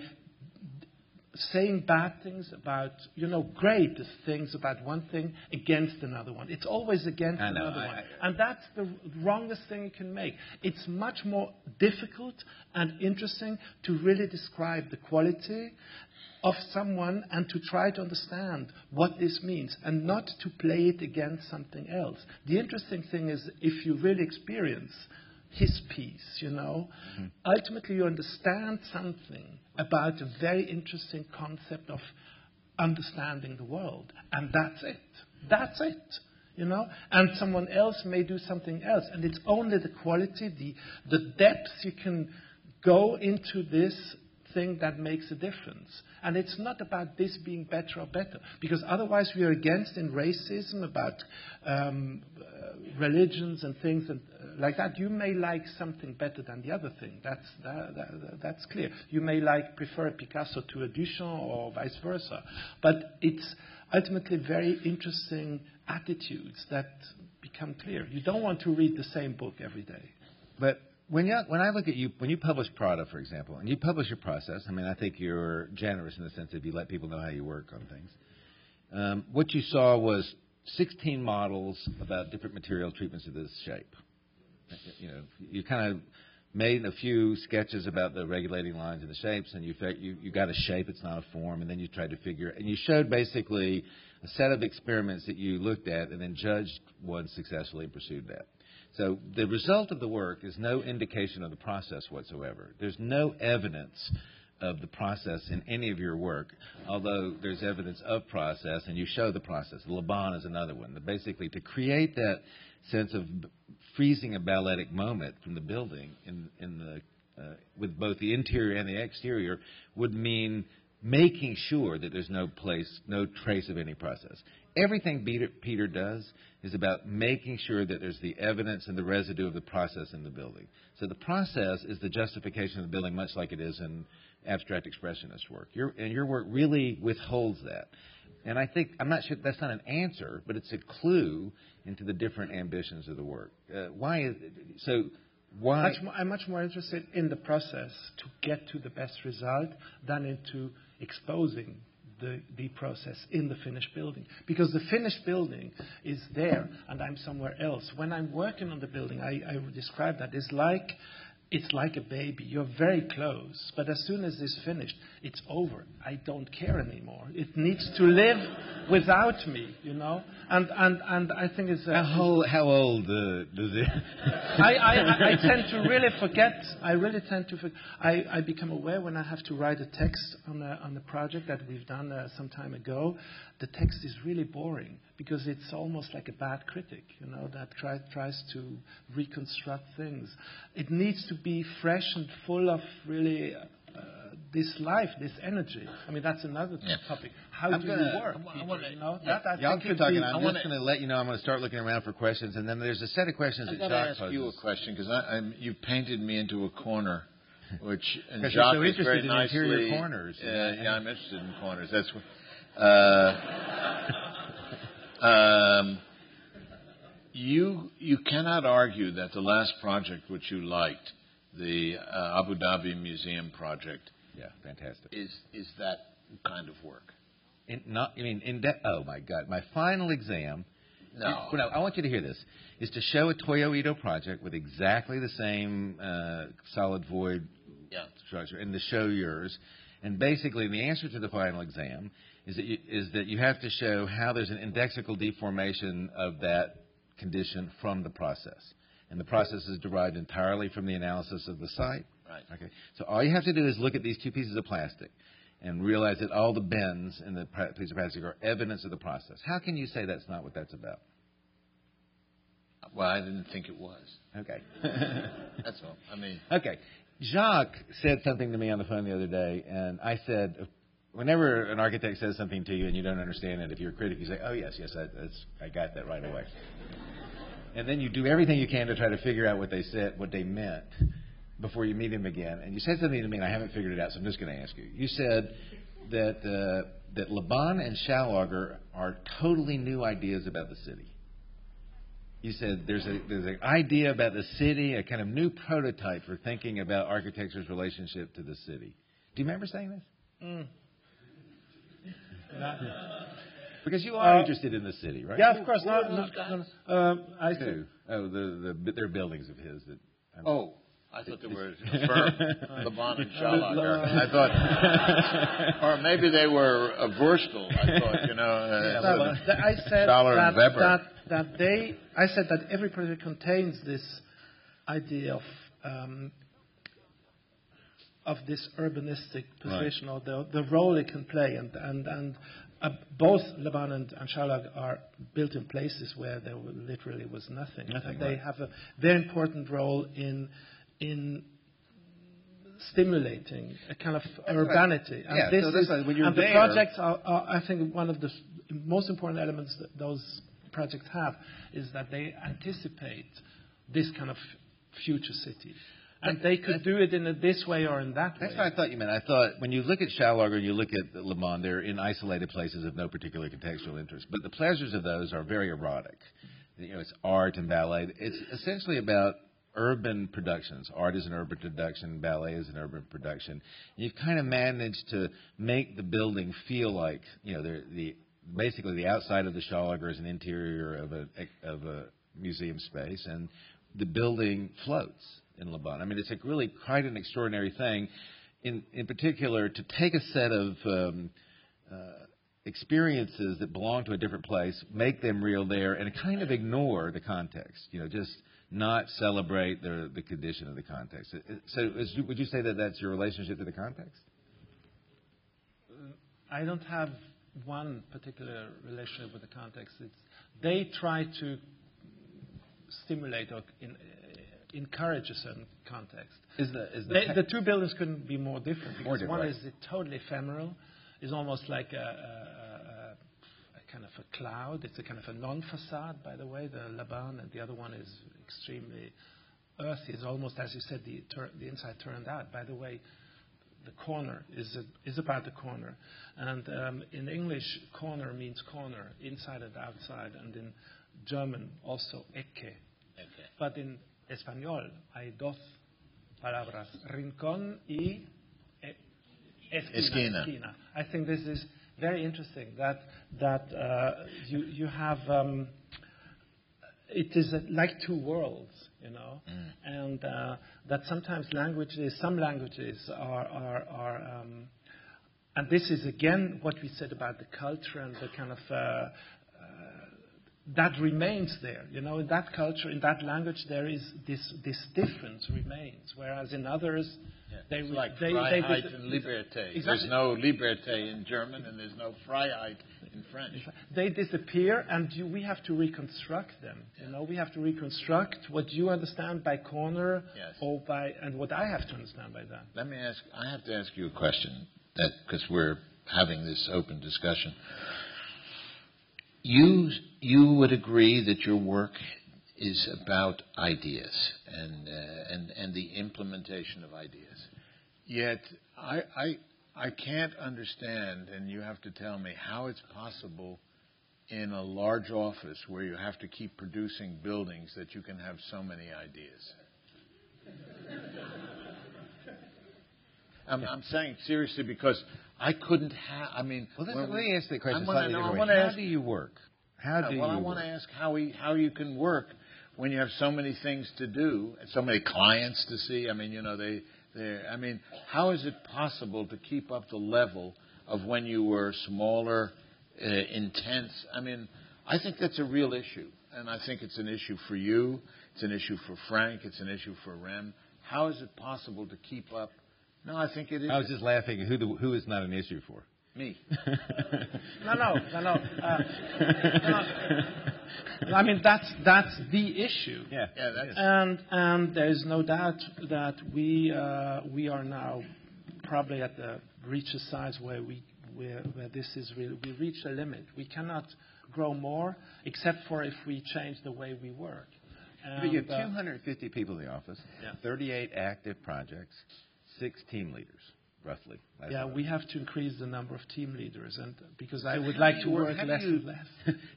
saying bad things about, great things about one thing against another one. It's always against another one. And that's the wrongest thing you can make. It's much more difficult and interesting to really describe the quality of someone and to try to understand what this means and not to play it against something else. The interesting thing is if you really experience his piece, ultimately you understand something about a very interesting concept of understanding the world. And that's it. That's it. And someone else may do something else. And it's only the quality, the depth you can go into this thing that makes a difference. And it's not about this being better or better, because otherwise we are against in racism about religions and things and like that. You may like something better than the other thing. That's clear. You may prefer a Picasso to a Duchamp or vice versa. But it's ultimately very interesting attitudes that become clear. You don't want to read the same book every day. But when I look at you, when you publish Prada, for example, and you publish your process, I mean, I think you're generous in the sense that you let people know how you work on things. What you saw was 16 models about different material treatments of this shape. You know, you kind of made a few sketches about the regulating lines and the shapes, and you got a shape, it's not a form, and then you tried to figure, and you showed basically a set of experiments that you looked at and then judged one successfully and pursued that. So the result of the work is no indication of the process whatsoever. There's no evidence of the process in any of your work, although there's evidence of process, and you show the process. Laban is another one. Basically, to create that sense of freezing a balletic moment from the building with both the interior and the exterior would mean making sure that there's no trace of any process. Everything Peter does is about making sure that there's the evidence and the residue of the process in the building. So the process is the justification of the building, much like it is in abstract expressionist work. Your work really withholds that. And I think, I'm not sure, that's not an answer, but it's a clue into the different ambitions of the work. Why? I'm much more interested in the process to get to the best result than into exposing the process in the finished building. Because the finished building is there and I'm somewhere else. When I'm working on the building, I would describe that it's like a baby. You're very close, but as soon as it's finished, it's over. I don't care anymore. It needs to live without me, you know. And I think it's how old does it? I tend to really forget. I become aware when I have to write a text on a project that we've done some time ago. The text is really boring because it's almost like a bad critic, you know, that tries to reconstruct things. It needs to be fresh and full of really this life, this energy. I mean, that's another topic. How do you work? Y'all keep talking. I'm just going to let you know I'm going to start looking around for questions, and then there's a set of questions that Jacques poses. I've got to ask you a question because you painted me into a corner, which and Jacques Jacques so is very in nicely. Interior corners. Yeah, I'm interested in corners. That's what. You cannot argue that the last project which you liked, the Abu Dhabi Museum project, fantastic, is that kind of work. Oh my God, my final exam. No, I want you to hear this. Is to show a Toyo Ito project with exactly the same solid void structure, and to show yours. And basically, the answer to the final exam is that you have to show how there's an indexical deformation of that condition from the process. And the process is derived entirely from the analysis of the site. Right. Okay. So all you have to do is look at these two pieces of plastic and realize that all the bends in the piece of plastic are evidence of the process. How can you say that's not what that's about? Well, I didn't think it was. Okay. That's all. I mean. Okay. Jacques said something to me on the phone the other day, and I said, whenever an architect says something to you and you don't understand it, if you're a critic, you say, oh, yes, I got that right away. And then you do everything you can to try to figure out what they said, what they meant, before you meet him again. And you said something to me, and I haven't figured it out, so I'm just going to ask you. You said that Laban and Schauager are totally new ideas about the city. You said there's an idea about the city, a kind of new prototype for thinking about architecture's relationship to the city. Do you remember saying this? Because you are interested in the city, right? Yeah, of course. I do. They're buildings of his that. I thought they were a firm, Laban and Schauager. I thought, or maybe they were a Wurstel. I thought, you know. I said Dollar and Weber. I said that every project contains this idea of this urbanistic position, right, or the role it can play, and both Laban and Schauager are built in places where there literally was nothing. They have a very important role in stimulating a kind of That's urbanity. right. And this when you're and the there, projects are, I think, one of the most important elements that those projects have is that they anticipate this kind of future city. And they could do it in this way or in that way. That's what I thought you meant. I thought when you look at Schaulager and you look at Le Mans, they're in isolated places of no particular contextual interest. But the pleasures of those are very erotic. It's art and ballet. It's essentially about urban productions. Art is an urban production. Ballet is an urban production. And you've kind of managed to make the building feel like, basically the outside of the Schaulager is an interior of a museum space, and the building floats in Le Bon. I mean, it's really quite an extraordinary thing, in particular, to take a set of experiences that belong to a different place, make them real there, and kind of ignore the context. Just not celebrate the condition of the context. So, would you say that that's your relationship to the context? I don't have one particular relationship with the context. They try to stimulate or encourage a certain context. The two buildings couldn't be more different, because one is totally ephemeral, is almost like a kind of a cloud. It's a kind of a non-facade, by the way, the Le Bon, and the other one is extremely earthy. It's almost, as you said, the inside turned out. By the way, the corner is about the corner. And in English, corner means corner, inside and outside, and in German also Ecke. But in Español hay dos palabras, rincón y esquina. I think this is very interesting that you have it is like two worlds, and that sometimes some languages are and this is again what we said about the culture and the kind of that remains there. In that culture, in that language, there is this difference remains, whereas in others, it's like Freiheit and Liberté. Exactly. There's no Liberté in German, and there's no Freiheit in French. They disappear, and we have to reconstruct them. We have to reconstruct what you understand by corner, and what I have to understand by that. Let me ask. I have to ask you a question, because we're having this open discussion. You would agree that your work is about ideas and the implementation of ideas. Yet I can't understand, and you have to tell me, how it's possible in a large office where you have to keep producing buildings that you can have so many ideas. I'm saying seriously, because I couldn't have. I mean, let me ask the question slightly different way. How do you work? I want to ask how you can work when you have so many things to do, and so many clients to see. I mean, I mean, how is it possible to keep up the level of when you were smaller, intense? I mean, I think that's a real issue, and I think it's an issue for you. It's an issue for Frank. It's an issue for Rem. How is it possible to keep up? No, I think it is. I was just laughing. Who is not an issue for? Me. No. I mean, that's the issue. Yeah. And there is no doubt that we are now probably at the reach a size where this is really, we reach a limit. We cannot grow more, except for if we change the way we work. But you have 250 people in the office, 38 active projects, 6 team leaders, roughly. We have to increase the number of team leaders, and because I would like to work less and less.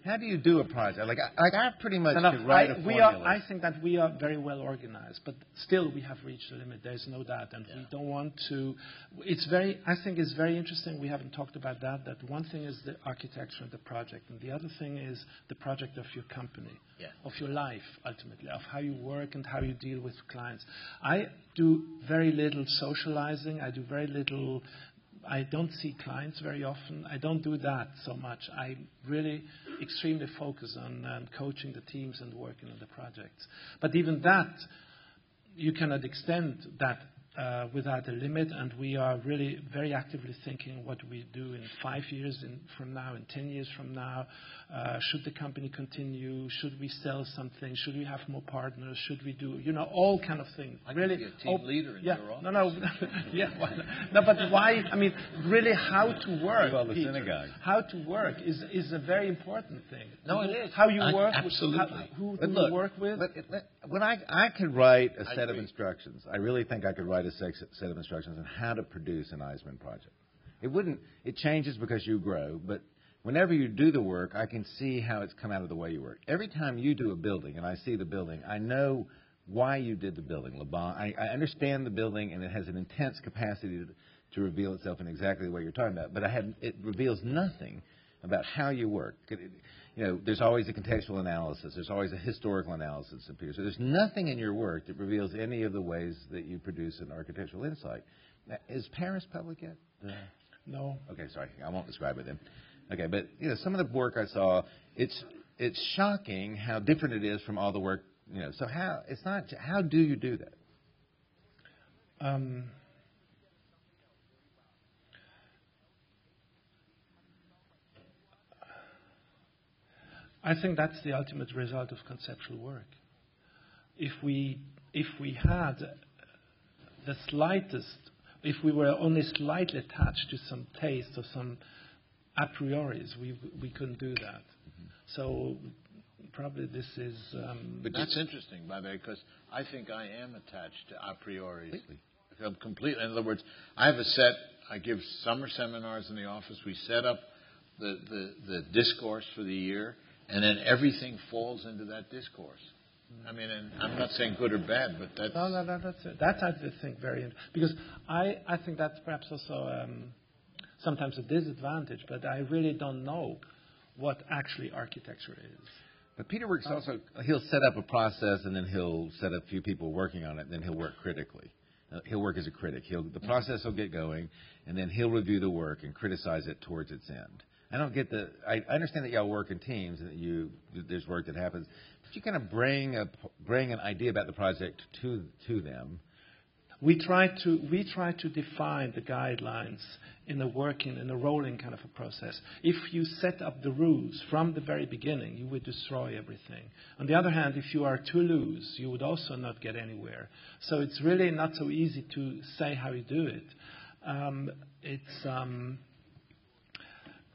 How do you do a project? Like I pretty much could write a formula. I think that we are very well organized, but still we have reached a limit. There's no doubt, and we don't want to. I think it's very interesting. We haven't talked about that. That one thing is the architecture of the project, and the other thing is the project of your company, of your life, ultimately, of how you work and how you deal with clients. I do very little socializing. I do very little. I don't see clients very often. I don't do that so much. I really extremely focus on coaching the teams and working on the projects. But even that, you cannot extend that without a limit, and we are really very actively thinking what we do in 5 years from now, in 10 years from now. Should the company continue? Should we sell something? Should we have more partners? Should we do, all kind of things? I really, could be a team leader in your office. No, but why? I mean, really, how to work? Well, the Peter, synagogue. how to work is a very important thing. No, it is. How you work? Absolutely. Who do you work with? When I could write a set of instructions, I really think I could write a set of instructions on how to produce an Eisenman project. It changes because you grow, but whenever you do the work, I can see how it's come out of the way you work. Every time you do a building and I see the building, I know why you did the building. I understand the building, and it has an intense capacity to reveal itself in exactly the way you're talking about, but it reveals nothing about how you work. There's always a contextual analysis. There's always a historical analysis that appears. So there's nothing in your work that reveals any of the ways that you produce an architectural insight. Now, is Paris public yet? No. Okay, sorry. I won't describe it then. Okay, but some of the work I saw, it's shocking how different it is from all the work. So how do you do that? I think that's the ultimate result of conceptual work. If we had the slightest, if we were only slightly attached to some taste or some a prioris, we couldn't do that. Mm-hmm. So probably this is. But that's interesting, by the way, because I think I am attached to a prioris. Completely. In other words, I have a set. I give summer seminars in the office. We set up the discourse for the year. And then everything falls into that discourse. I mean, and I'm not saying good or bad, but that's... No, that's it. That's, I think, very interesting. Because I think that's perhaps also sometimes a disadvantage, but I really don't know what actually architecture is. But Peter works also... He'll set up a process, and then he'll set up a few people working on it, and then he'll work critically. He'll work as a critic. The process will get going, and then he'll review the work and criticize it towards its end. I don't get I understand that y'all work in teams and that there's work that happens. But you kind of bring an idea about the project to them. We try to define the guidelines in a rolling kind of a process. If you set up the rules from the very beginning, you would destroy everything. On the other hand, if you are too loose, you would also not get anywhere. So it's really not so easy to say how you do it.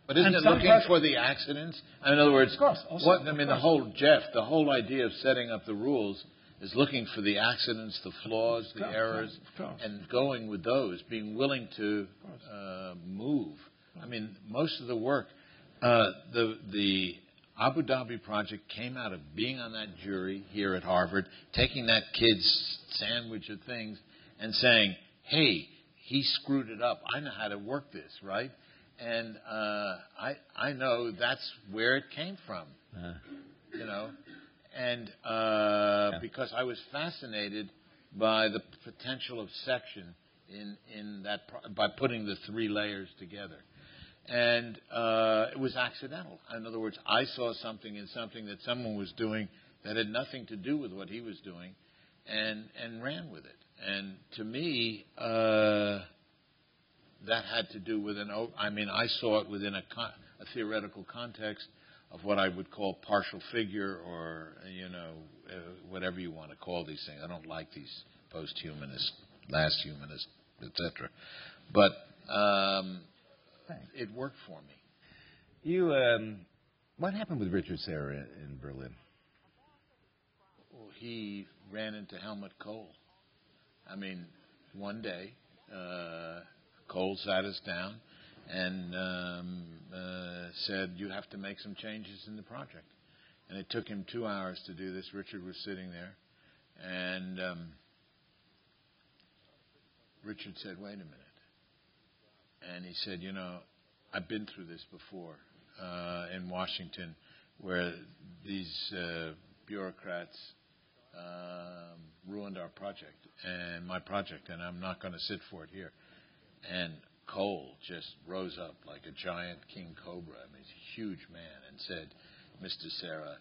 But isn't it looking for the accidents? In other words, of course, the whole idea of setting up the rules is looking for the accidents, the flaws, the errors, and going with those, being willing to move. I mean, most of the work, the Abu Dhabi project came out of being on that jury here at Harvard, taking that kid's sandwich of things and saying, hey, he screwed it up. I know how to work this, right? And I know that's where it came from, and because I was fascinated by the potential of section in that by putting the three layers together, and it was accidental. In other words, I saw something in something that someone was doing that had nothing to do with what he was doing, and ran with it. And to me, that had to do with I saw it within a theoretical context of what I would call partial figure, or whatever you want to call these things. I don't like these post-humanist, last humanist, etc. But it worked for me. What happened with Richard Serra in Berlin? Well, he ran into Helmut Kohl. I mean, one day. Cole sat us down and said, you have to make some changes in the project. And it took him 2 hours to do this. Richard was sitting there. And Richard said, wait a minute. And he said, I've been through this before in Washington, where these bureaucrats ruined our project and my project, and I'm not going to sit for it here. And Cole just rose up like a giant king cobra. I mean, he's a huge man, and said, Mr. Serra,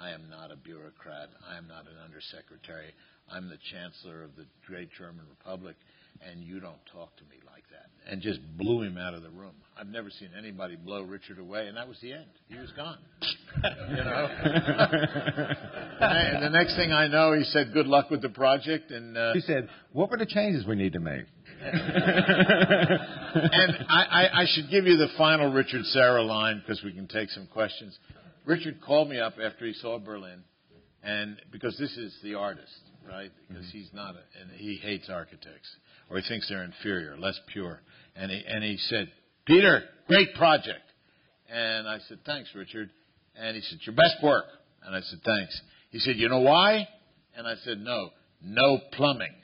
I am not a bureaucrat. I am not an undersecretary. I'm the Chancellor of the great German Republic, and you don't talk to me like that. And just blew him out of the room. I've never seen anybody blow Richard away, and that was the end. He was gone. You know? And the next thing I know, he said, good luck with the project. And he said, what were the changes we need to make? And I should give you the final Richard Serra line, because we can take some questions. Richard called me up after he saw Berlin, and because this is the artist, right? Because he's not, and he hates architects, or he thinks they're inferior, less pure. And he said, Peter, great project. And I said, thanks, Richard. And he said, your best work. And I said, thanks. He said, you know why? And I said, no plumbing.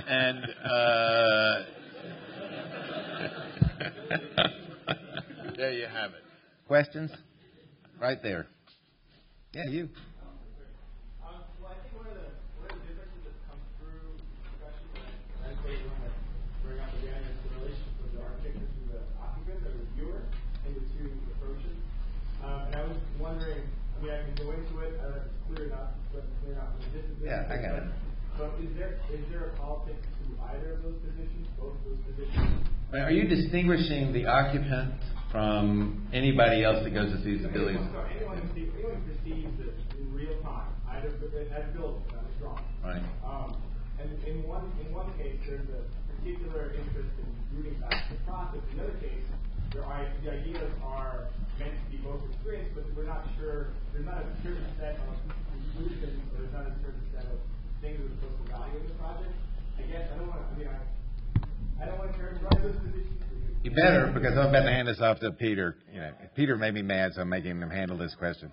And there you have it. Questions? Right there. Yeah, you. Well, I think one of the differences that comes through discussion, and I think you want to bring up again, is the relationship of the architect to the occupant or the viewer in the two approaches. And I was wondering, I mean, I can go into it, it's clear enough, but clear enough. Yeah, I got it. But is there a politics to either of those positions, both of those positions? Are you distinguishing the occupant from anybody else that goes to see the building? Anyone perceives it in real time, either at a building, that was wrong. Right. And in one case, there's a particular interest in rooting back to the process. In the other case, the ideas are meant to be both experienced, but we're not sure. There's not a certain set of conclusions, or there's not a certain set of things that are supposed to value in the project. I guess I don't want to characterize those positions. You better, because I'm about to hand this off to Peter. You know, Peter made me mad, so I'm making him handle this question.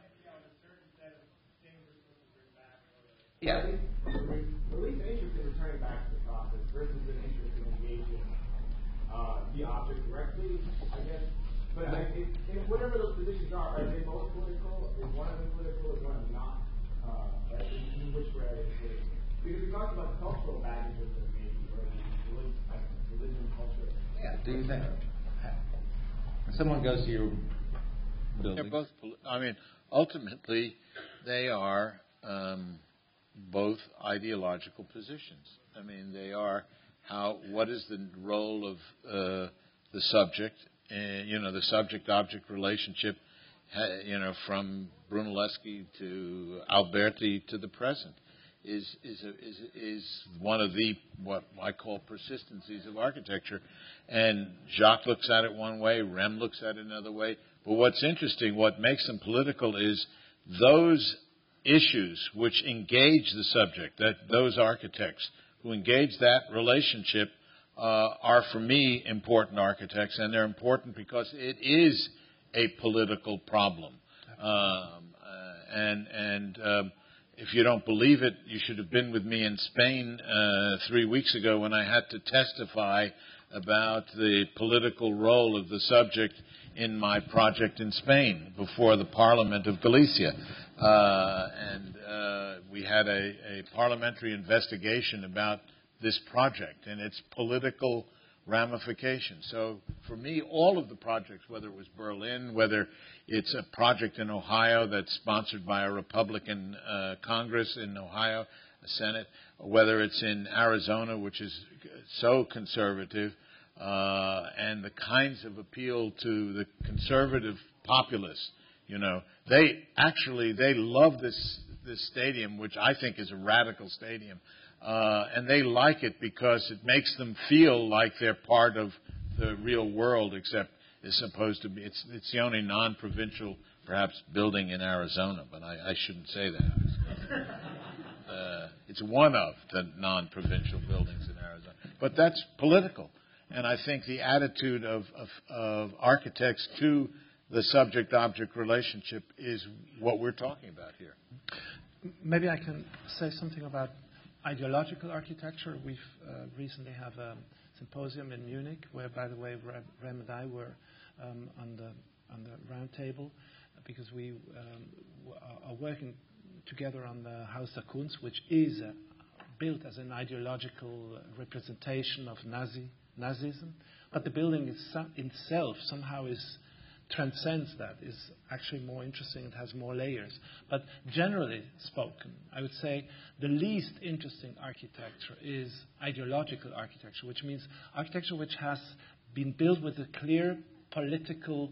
Yeah. At least an interest in returning back to the process versus an interest in engaging the object directly, I guess. But whatever those positions are they both political? Is one of them political? Is one of them not? Right? In which way? Because we talked about the cultural baggage of the maybe, or the religion culture. Yeah. Do you think? When someone goes to your building. They're both. I mean, ultimately, they are both ideological positions. I mean, they are what is the role of the subject? The subject-object relationship. From Brunelleschi to Alberti to the present, is one of the what I call persistencies of architecture. And Jacques looks at it one way, Rem looks at it another way. But what's interesting, what makes them political, is those issues which engage the subject, that those architects who engage that relationship are, for me, important architects, and they're important because it is a political problem. If you don't believe it, you should have been with me in Spain 3 weeks ago when I had to testify about the political role of the subject in my project in Spain before the Parliament of Galicia. We had a parliamentary investigation about this project and its political ramifications. So for me, all of the projects, whether it was Berlin, whether it's a project in Ohio that's sponsored by a Republican Congress in Ohio, a Senate, whether it's in Arizona, which is so conservative, and the kinds of appeal to the conservative populace, they love this stadium, which I think is a radical stadium. And they like it because it makes them feel like they're part of the real world, except it's supposed to be. It's the only non-provincial, perhaps, building in Arizona, but I shouldn't say that. It's one of the non-provincial buildings in Arizona. But that's political. And I think the attitude of architects to the subject-object relationship is what we're talking about here. Maybe I can say something about ideological architecture. We've recently have a symposium in Munich, where, by the way, Rem and I were on the round table, because we are working together on the Haus der Kunst, which is built as an ideological representation of Nazism. But the building itself somehow is transcends that is actually more interesting. It has more layers. But generally spoken, I would say the least interesting architecture is ideological architecture, which means architecture which has been built with a clear political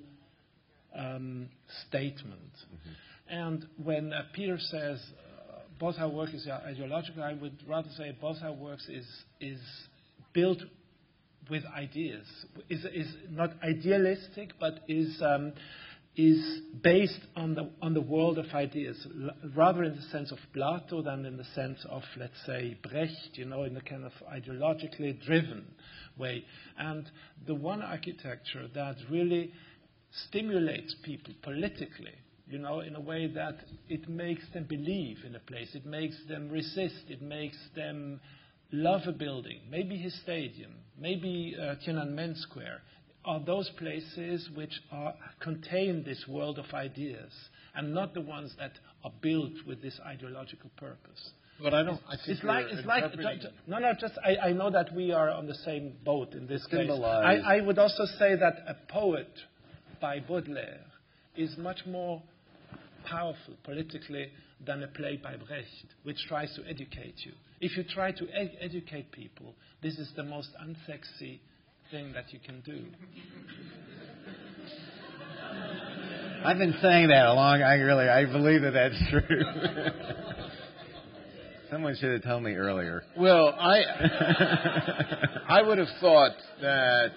statement. And when Peter says both our work is ideological, I would rather say both our works is built with ideas, is not idealistic, but is based on the world of ideas, rather in the sense of Plato than in the sense of, let's say, Brecht, in a kind of ideologically driven way. And the one architecture that really stimulates people politically, in a way that it makes them believe in a place, it makes them resist, it makes them love a building, maybe his stadium, maybe Tiananmen Square, are those places which contain this world of ideas, and not the ones that are built with this ideological purpose. But I think it's like I know that we are on the same boat in this case. I would also say that a poet by Baudelaire is much more powerful politically than a play by Brecht, which tries to educate you. If you try to educate people, this is the most unsexy thing that you can do. I've been saying that I believe that that's true. Someone should have told me earlier. Well, I would have thought that,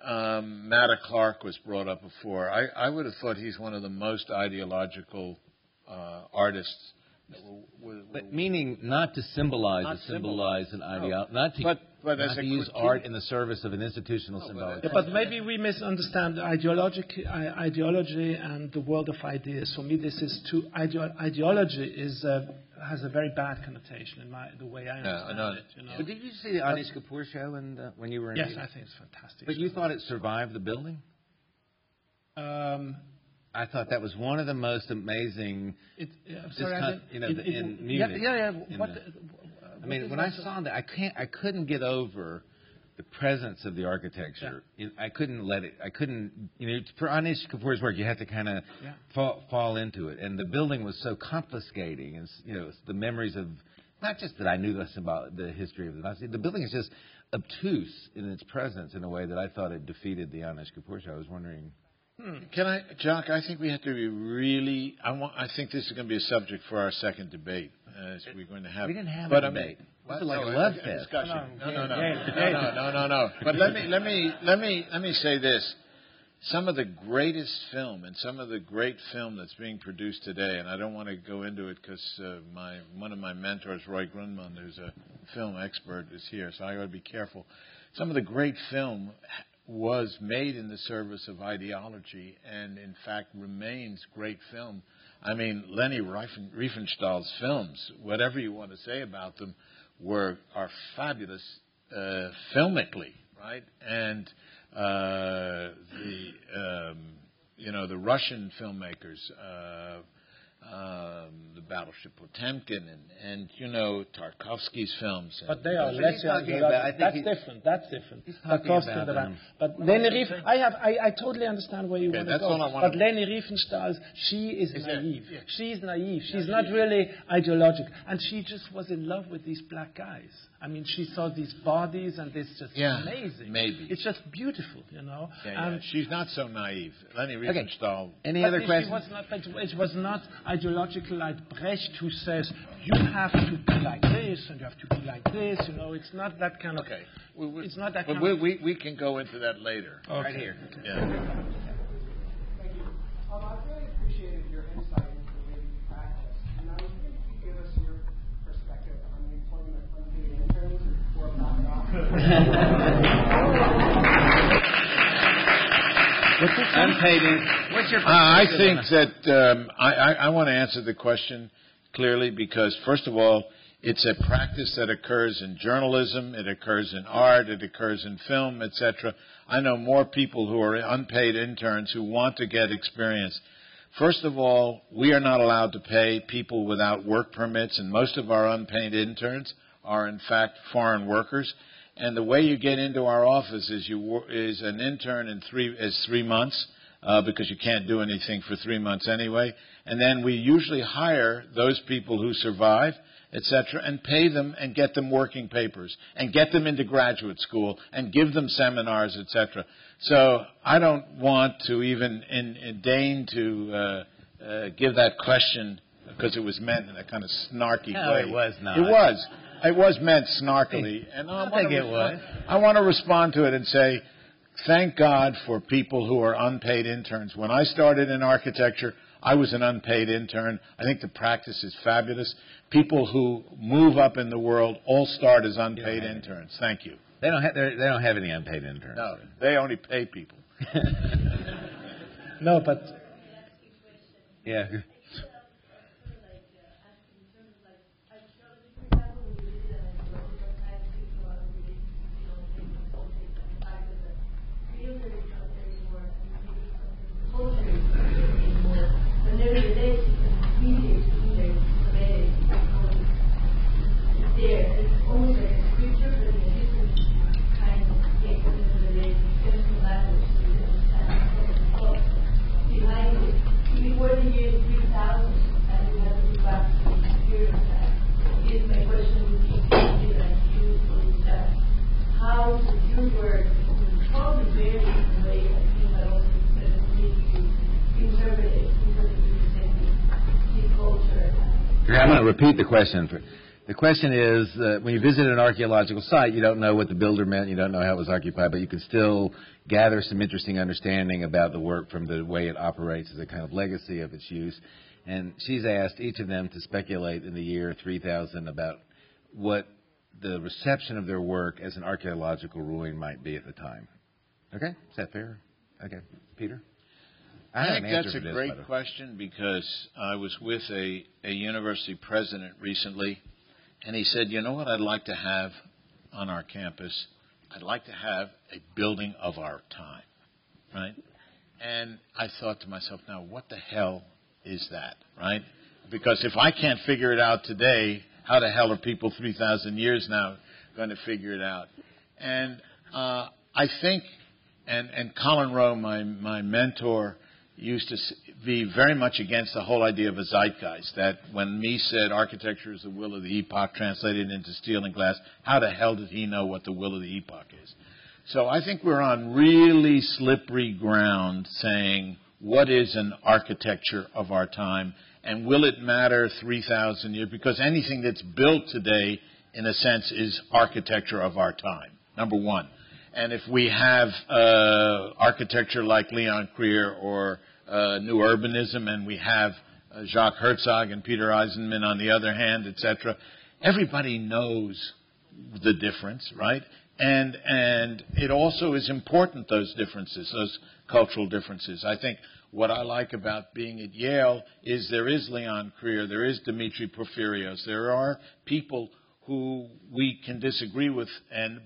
Matta Clark was brought up before. I would have thought he's one of the most ideological artists. But meaning not to symbolize an ideology, not to use art in the service of an institutional symbology. But maybe we misunderstand ideology and the world of ideas. For me, this is too ideology has a very bad connotation in the way I understand it. But did you see the Anish Kapoor show when you were in? Yes, I think it's fantastic. But you thought it survived the building? I thought that was one of the most amazing. In Munich. When I saw that, I couldn't get over the presence of the architecture. Yeah. I couldn't let it. For Anish Kapoor's work, you have to kind of fall into it. And the building was so confiscating, and the memories of not just that I knew this about the history of the Nazi. The building is just obtuse in its presence in a way that I thought it defeated the Anish Kapoor show. I was wondering. Jacques, I think we have to be really. I think this is going to be a subject for our second debate. We're going to have. We didn't have a debate. It's like a love fest. Discussion. No. But let me say this. Some of the greatest film and some of the great film that's being produced today, and I don't want to go into it because one of my mentors, Roy Grundmann, who's a film expert, is here, so I got to be careful. Some of the great film was made in the service of ideology and, in fact, remains great film. I mean, Leni Riefenstahl's films, whatever you want to say about them, are fabulous filmically, right? And the Russian filmmakers, the Battleship Potemkin, and Tarkovsky's films. But they are less. That's different. But Leni Riefenstahl, I totally understand where you want to go. But Leni Riefenstahl, she is naive. Yeah. She's naive. She's not really ideological, and she just was in love with these black guys. I mean, she saw these bodies, and it's just amazing. Maybe it's just beautiful, And she's not so naive. Leni Riefenstahl. Okay. Any other questions? It was not ideological like Brecht, who says you have to be like this and you have to be like this. It's not that kind of. Okay. It's not that. But we can go into that later. Okay. Right here. Okay. Yeah. Thank you. I really appreciated your insight into the way you practice, and I was wondering if you could give us your perspective on the employment of unpaid interns or What's your I think that I want to answer the question clearly because, first of all, it's a practice that occurs in journalism, it occurs in art, it occurs in film, etc. I know more people who are unpaid interns who want to get experience. First of all, we are not allowed to pay people without work permits, and most of our unpaid interns are, in fact, foreign workers. And the way you get into our office is an intern in 3 months, because you can't do anything for 3 months anyway. And then we usually hire those people who survive, etc., and pay them and get them working papers and get them into graduate school and give them seminars, etc. So I don't want to even deign to give that question, because it was meant in a kind of snarky way. No, it was not. It was meant snarkily. And I think it was. I want to respond to it and say, thank God for people who are unpaid interns. When I started in architecture, I was an unpaid intern. I think the practice is fabulous. People who move up in the world all start as unpaid interns. Thank you. They don't have any unpaid interns. No, they only pay people. No, but yeah. I'm going to repeat the question. The question is, when you visit an archaeological site, you don't know what the builder meant, you don't know how it was occupied, but you can still gather some interesting understanding about the work from the way it operates as a kind of legacy of its use. And she's asked each of them to speculate in the year 3000 about what the reception of their work as an archaeological ruin might be at the time. Okay? Is that fair? Okay. Peter? I think that's a great question, because I was with a university president recently, and he said, you know what I'd like to have on our campus? I'd like to have a building of our time, right? And I thought to myself, now, what the hell is that, right? Because if I can't figure it out today, how the hell are people 3,000 years now going to figure it out? And I think, and Colin Rowe, my mentor, used to be very much against the whole idea of a zeitgeist, that when Mies said architecture is the will of the epoch translated into steel and glass, how the hell did he know what the will of the epoch is? So I think we're on really slippery ground saying, what is an architecture of our time, and will it matter 3,000 years? Because anything that's built today, in a sense, is architecture of our time, number one. And if we have architecture like Leon Krier or New Urbanism, and we have Jacques Herzog and Peter Eisenman on the other hand, etc., everybody knows the difference, right? And it also is important, those differences, those cultural differences. I think what I like about being at Yale is there is Leon Krier, there is Dimitri Porphyrios, there are people who we can disagree with,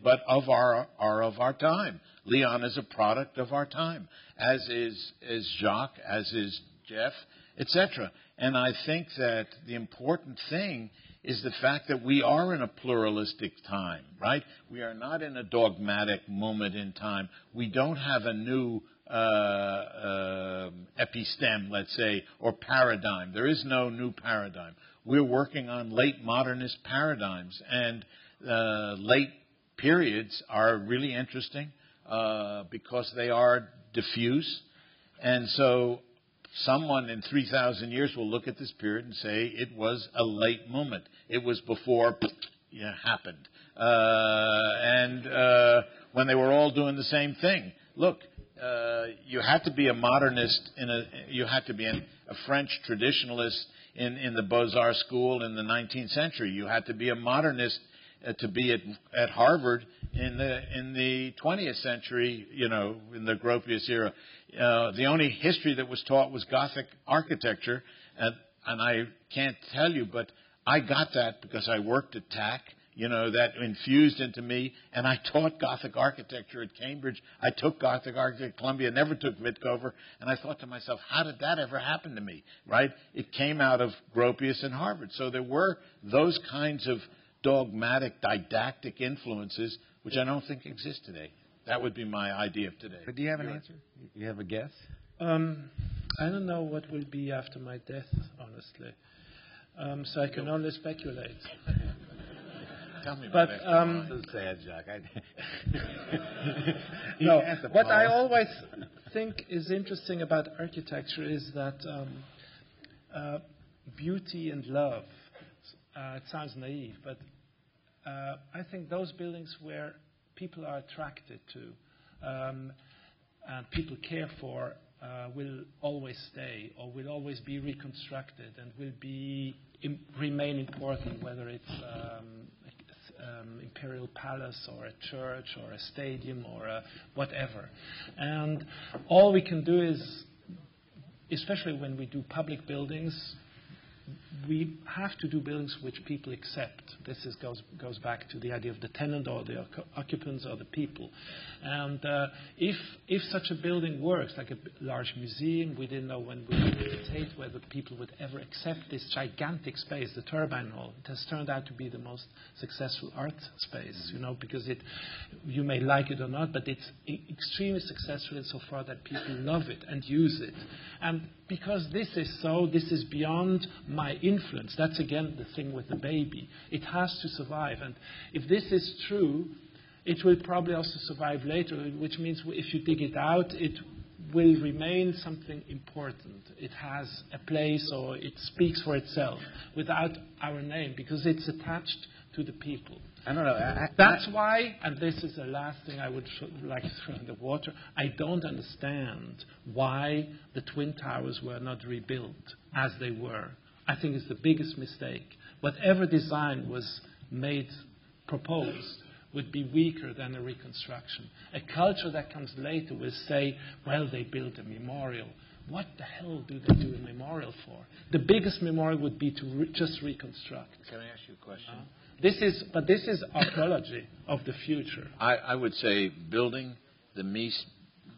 but are of our time. Leon is a product of our time, as is Jacques, as is Jeff, etc. And I think that the important thing is the fact that we are in a pluralistic time, right? We are not in a dogmatic moment in time. We don't have a new episteme, let's say, or paradigm. There is no new paradigm. We're working on late modernist paradigms, and late periods are really interesting because they are diffuse. And so someone in 3,000 years will look at this period and say it was a late moment. It was before it happened. When they were all doing the same thing. Look, you had to be a modernist, you had to be a French traditionalist in the Beaux-Arts school in the 19th century. You had to be a modernist to be at Harvard in the 20th century, in the Gropius era. The only history that was taught was Gothic architecture, and I can't tell you, but I got that because I worked at TAC. That infused into me, and I taught Gothic architecture at Cambridge. I took Gothic architecture at Columbia, never took Vitcover, and I thought to myself, how did that ever happen to me, right? It came out of Gropius and Harvard. So there were those kinds of dogmatic, didactic influences which I don't think exists today. That would be my idea of today. But do you have an answer? You have a guess? I don't know what will be after my death, honestly. So I can only speculate. Tell me But about it. So sad, Jacques. No, what I always think is interesting about architecture is that beauty and love. It sounds naive, but I think those buildings where people are attracted to and people care for will always stay or will always be reconstructed and will remain important, whether it's imperial palace or a church or a stadium or whatever. And all we can do is, especially when we do public buildings, we have to do buildings which people accept. This goes back to the idea of the tenant or the occupants or the people. And if such a building works, like a large museum, we didn't know when we did the Tate whether people would ever accept this gigantic space, the Turbine Hall. It has turned out to be the most successful art space, because you may like it or not, but it's extremely successful insofar that people love it and use it. And because this is beyond my influence. That's again the thing with the baby. It has to survive. And if this is true, it will probably also survive later, which means if you dig it out, it will remain something important. It has a place or it speaks for itself without our name because it's attached to the people. I don't know. That's why, and this is the last thing I would like to throw in the water, I don't understand why the Twin Towers were not rebuilt as they were. I think it's the biggest mistake. Whatever design was proposed would be weaker than a reconstruction. A culture that comes later will say, well, they built a memorial. What the hell do they do a memorial for? The biggest memorial would be to just reconstruct. Can I ask you a question? This is archaeology of the future. I would say building the Mies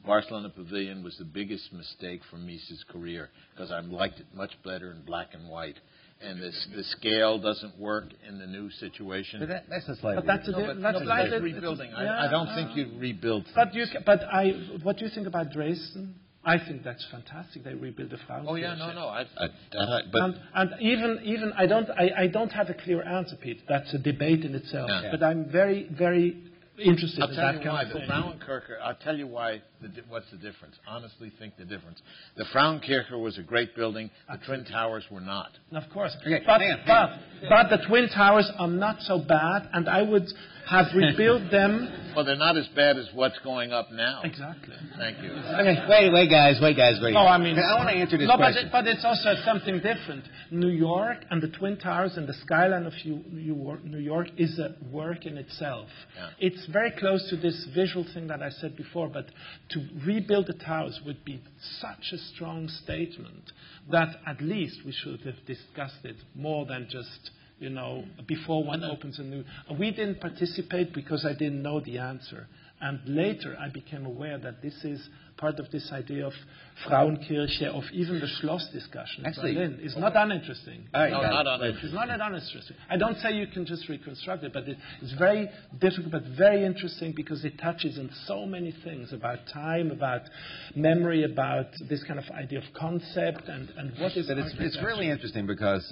Barcelona Pavilion was the biggest mistake for Mies's career because I liked it much better in black and white. And the scale doesn't work in the new situation. But that's a slightly. But that's like rebuilding. I don't think you'd rebuild. What do you think about Dresden? I think that's fantastic. They rebuilt the Frauenkirche. Oh yeah, no. And even I don't have a clear answer, Pete. That's a debate in itself. Yeah. But I'm very, very interested in that kind of thing. The Frauenkirche, I'll tell you why. What's the difference? Honestly, think the difference. The Frauenkirche was a great building. The Twin Towers were not. Of course. Okay, but the Twin Towers are not so bad, and I would have rebuilt them. Well, they're not as bad as what's going up now. Exactly. Thank you. Okay, wait, guys. Wait. No, I mean, I want to answer this question. But it's also something different. New York and the Twin Towers and the skyline of New York is a work in itself. Yeah. It's very close to this visual thing that I said before, but to rebuild the towers would be such a strong statement that at least we should have discussed it more than just, before one opens a new... We didn't participate because I didn't know the answer. And later I became aware that this is part of this idea of Frauenkirche, of even the Schloss discussion in Berlin. It's not uninteresting. Not uninteresting. It's not uninteresting. I don't say you can just reconstruct it, but it's very difficult but very interesting because it touches on so many things about time, about memory, about this kind of idea of concept and what is it. It's really interesting because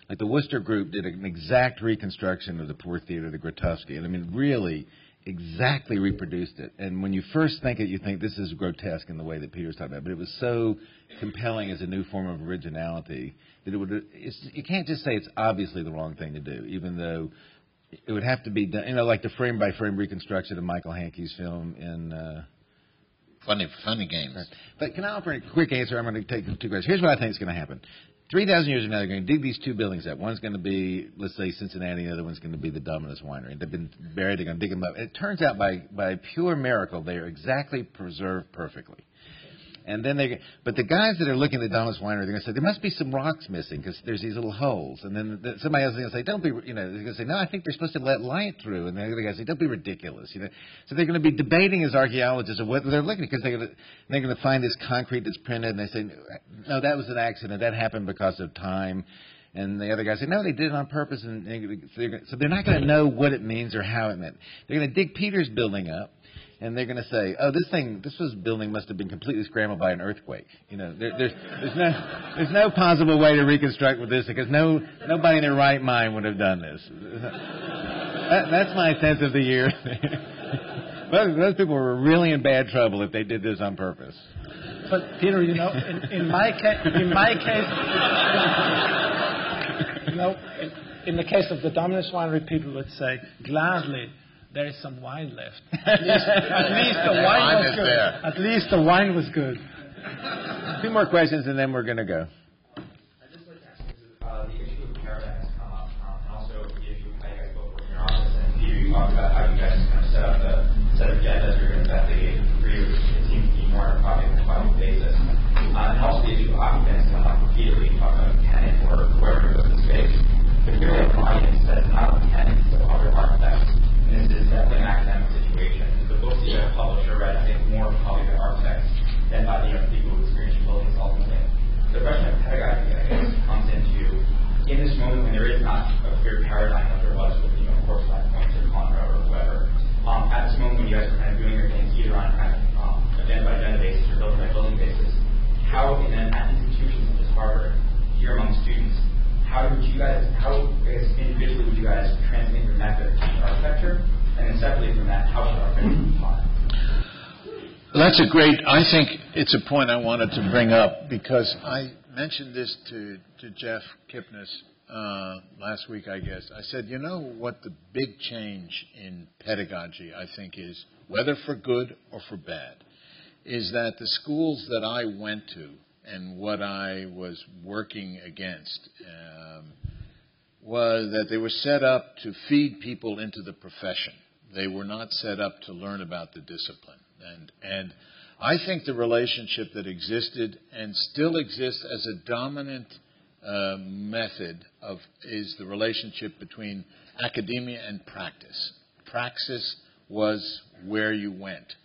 like the Worcester group did an exact reconstruction of the Poor Theatre, the Grotowski, and I mean really exactly reproduced it. And when you first think it, you think this is grotesque in the way that Peter's talking about. But it was so compelling as a new form of originality that you can't just say it's obviously the wrong thing to do, even though it would have to be done, like the frame-by-frame reconstruction of Michael Hanke's film in... Funny Games. Right. But can I offer a quick answer? I'm going to take 2 questions. Here's what I think is going to happen. 3,000 years from now, they're going to dig these 2 buildings up. One's going to be, let's say, Cincinnati, and the other one's going to be the Dominus Winery. They've been buried. They're going to dig them up. It turns out, by pure miracle, they are exactly preserved perfectly. And then but the guys that are looking at the Dominus Winery, they're going to say, there must be some rocks missing because there's these little holes. And then somebody else is going to say, don't be, they're going to say, no, I think they're supposed to let light through. And the other guys say, don't be ridiculous. So they're going to be debating as archaeologists of what they're looking at because they're going to find this concrete that's printed and they say, no, that was an accident. That happened because of time. And the other guy said, no, they did it on purpose. So they're not going to know what it means or how it meant. They're going to dig Peter's building up, and they're going to say, oh, this building must have been completely scrambled by an earthquake. There's no possible way to reconstruct with this because nobody in their right mind would have done this. That's my sense of the year. Those people were really in bad trouble if they did this on purpose. But Peter, in my case, in the case of the Dominus Winery, people would say, gladly, there is some wine left. At least the wine was good. At least the wine was good. 2 more questions, and then we're going to go. I'd just like to ask the issue of paradigms come up, and also the issue of how you guys both work in your office. And Peter, you talked about how you guys kind of set up the set of agendas you're going to investigate. For you, it seems to be more on a project-by-project basis. And also the issue of occupants come up repeatedly. You talk about a tenant or whoever goes in space. But here we have an audience that's not a tenant, but other architects. And this is definitely an academic situation. The books you guys publish are read, I think, more probably by architects than by the people who experience buildings ultimately. The question of pedagogy, I guess, comes into, in this moment when there is not a clear paradigm like there was with, course line points or Conroe or whoever, at this moment when you guys are kind of doing your things either on kind of agenda-by-agenda basis or building-by-building basis, how in an institution such as Harvard, here among students, how individually would you guys transmit your method to architecture? And then separately from that, how should architecture be taught? I think it's a point I wanted to bring up because I mentioned this to Jeff Kipnis last week, I guess. I said, what the big change in pedagogy, I think, is, whether for good or for bad, is that the schools that I went to and what I was working against was that they were set up to feed people into the profession. They were not set up to learn about the discipline. And I think the relationship that existed and still exists as a dominant method is the relationship between academia and practice. Praxis was where you went.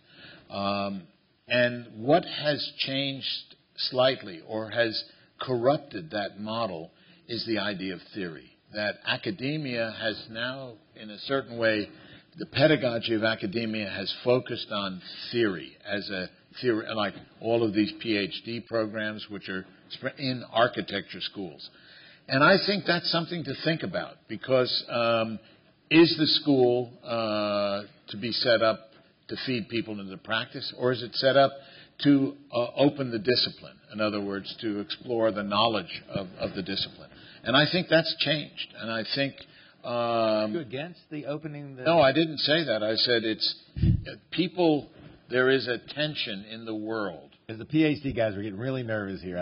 And what has changed slightly or has corrupted that model is the idea of theory. That academia has now, in a certain way, the pedagogy of academia has focused on theory as a theory, like all of these PhD programs which are in architecture schools. And I think that's something to think about because is the school to be set up to feed people into practice, or is it set up to open the discipline? In other words, to explore the knowledge of the discipline. And I think that's changed. And I think... Are you against the opening? No, I didn't say that. I said it's people... There is a tension in the world. As the PhD guys are getting really nervous here.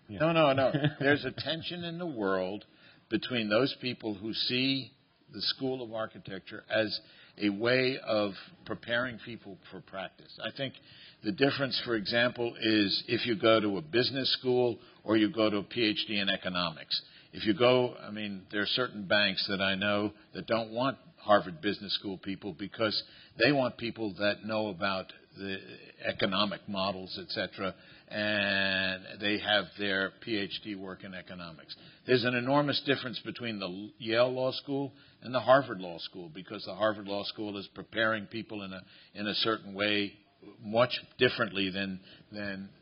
No. There's a tension in the world between those people who see the School of Architecture as a way of preparing people for practice. I think the difference, for example, is if you go to a business school or you go to a PhD in economics. If you go, there are certain banks that I know that don't want Harvard Business School people because they want people that know about the economic models, etc., and they have their PhD work in economics. There's an enormous difference between the Yale Law School and the Harvard Law School because the Harvard Law School is preparing people in a certain way much differently than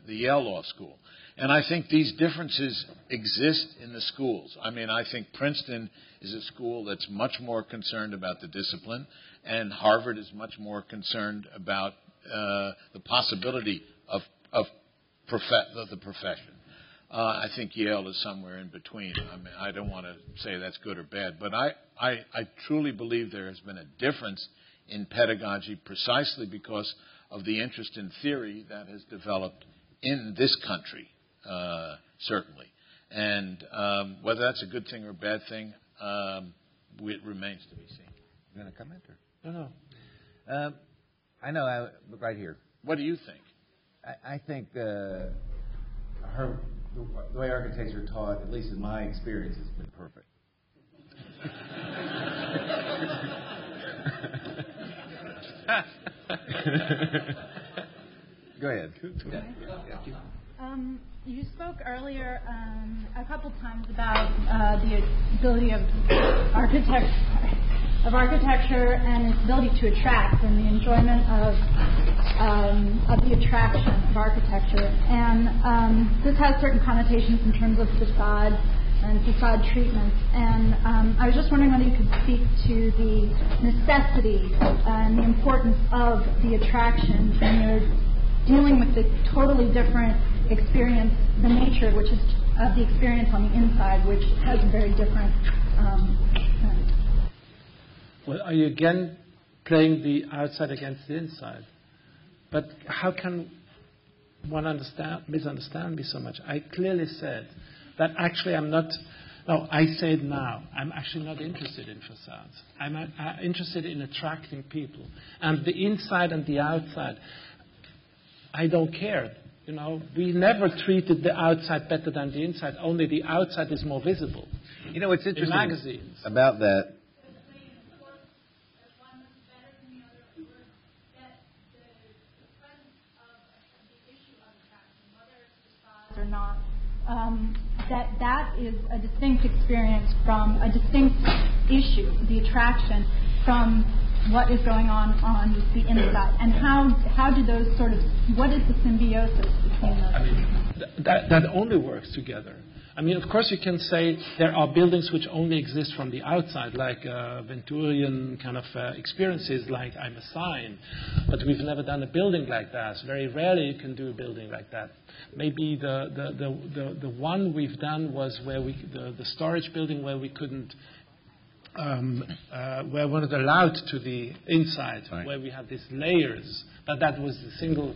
the Yale Law School. And I think these differences exist in the schools. I think Princeton is a school that's much more concerned about the discipline, and Harvard is much more concerned about the possibility of the profession. I think Yale is somewhere in between. I don't want to say that's good or bad, but I truly believe there has been a difference in pedagogy precisely because of the interest in theory that has developed in this country. Certainly. And whether that's a good thing or a bad thing, it remains to be seen. You going to comment? No. I know. Right here. What do you think? I think the way architects are taught, at least in my experience, has been perfect. Go ahead. Yeah. You spoke earlier a couple times about the ability of architecture and its ability to attract and the enjoyment of the attraction of architecture. And this has certain connotations in terms of facade and facade treatments. And I was just wondering whether you could speak to the necessity and the importance of the attraction when you're dealing with the totally different experience, the nature which is of the experience on the inside, which has a very different. Well, are you again playing the outside against the inside? But how can one misunderstand me so much? I clearly said that actually I'm not. No, I say it now. I'm actually not interested in facades. I'm interested in attracting people, and the inside and the outside. I don't care. You know, we never treated the outside better than the inside. Only the outside is more visible. You know, what's interesting in magazines about that. Or not, that is a distinct experience from a distinct issue, the attraction from what is going on the inside, and how do those sort of, what is the symbiosis between those? I mean, that only works together. I mean, of course, you can say there are buildings which only exist from the outside, like Venturian kind of experiences, like I'm a sign. But we've never done a building like that. Very rarely you can do a building like that. Maybe the one we've done was where the storage building where we couldn't, where we weren't allowed to the inside, right. Where we had these layers. But that was the single.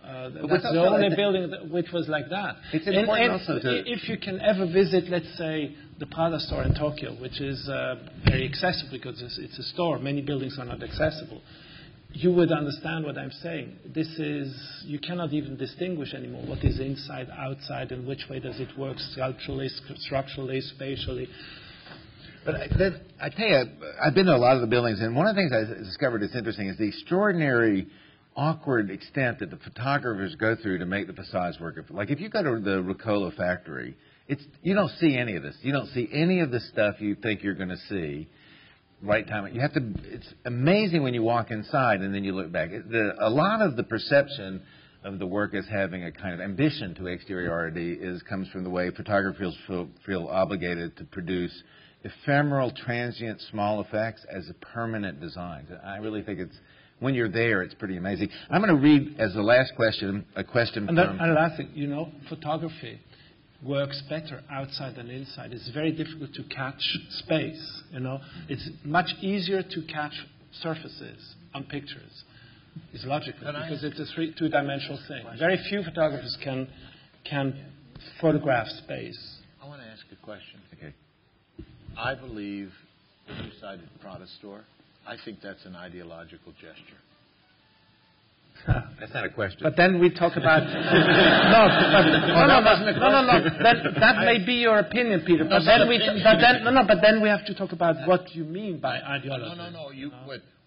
That's the only building which was like that. It's important also to... If you can ever visit, let's say, the Prada store in Tokyo, which is very accessible because it's a store, many buildings are not accessible, you would understand what I'm saying. This is, you cannot even distinguish anymore what is inside, outside, and which way does it work structurally, spatially. But I tell you, I've been to a lot of the buildings, and one of the things I discovered that's interesting is the extraordinary awkward extent that the photographers go through to make the facades work. Like if you go to the Rucola factory, you don't see any of this. You don't see any of the stuff you think you're going to see. Right time. You have to. It's amazing when you walk inside and then you look back. A lot of the perception of the work as having a kind of ambition to exteriority comes from the way photographers feel obligated to produce ephemeral, transient, small effects as a permanent design. I really think it's. When you're there, it's pretty amazing. I'm going to read, as the last question, a question from... And last thing, you know, photography works better outside than inside. It's very difficult to catch space, you know. It's much easier to catch surfaces on pictures. It's logical, because it's a two-dimensional thing. Very few photographers can photograph space. I want to ask a question. Okay. I believe you cited Prada store. I think that's an ideological gesture. That's not a question. But then we talk about... No. That may be your opinion, Peter. But then we have to talk about what you mean by ideology. No.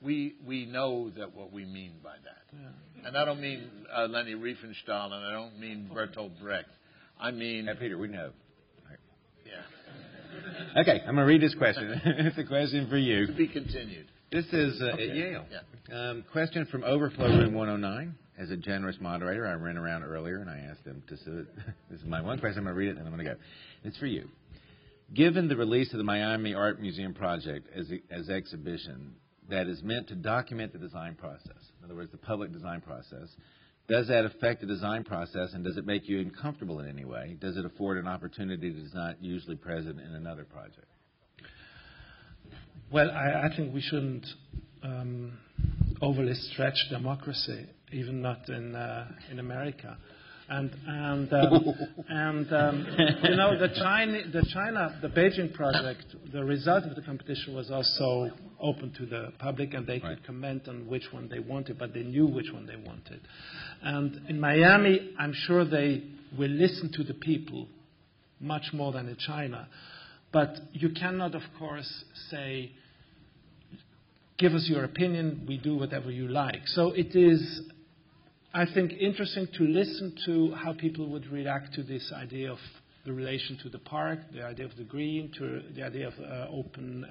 We know that what we mean by that. Yeah. And I don't mean Leni Riefenstahl, and I don't mean Bertolt Brecht. I mean... Peter, we know. Right. Yeah. Okay, I'm going to read this question. It's a question for you. To be continued. This is at Yale. Yeah. Question from Overflow Room 109. As a generous moderator, I ran around earlier and I asked them to sit. This is my one question. I'm going to read it and I'm going to go. It's for you. Given the release of the Miami Art Museum project as exhibition that is meant to document the design process, in other words, the public design process, does that affect the design process and does it make you uncomfortable in any way? Does it afford an opportunity that is not usually present in another project? Well, I think we shouldn't overly stretch democracy, even not in America. And you know, the Beijing project, the result of the competition was also open to the public, and they could comment on which one they wanted, but they knew which one they wanted. And in Miami, I'm sure they will listen to the people much more than in China. But you cannot, of course, say, give us your opinion, we do whatever you like. So it is I think, interesting to listen to how people would react to this idea of the relation to the park, the idea of the green, to the idea of open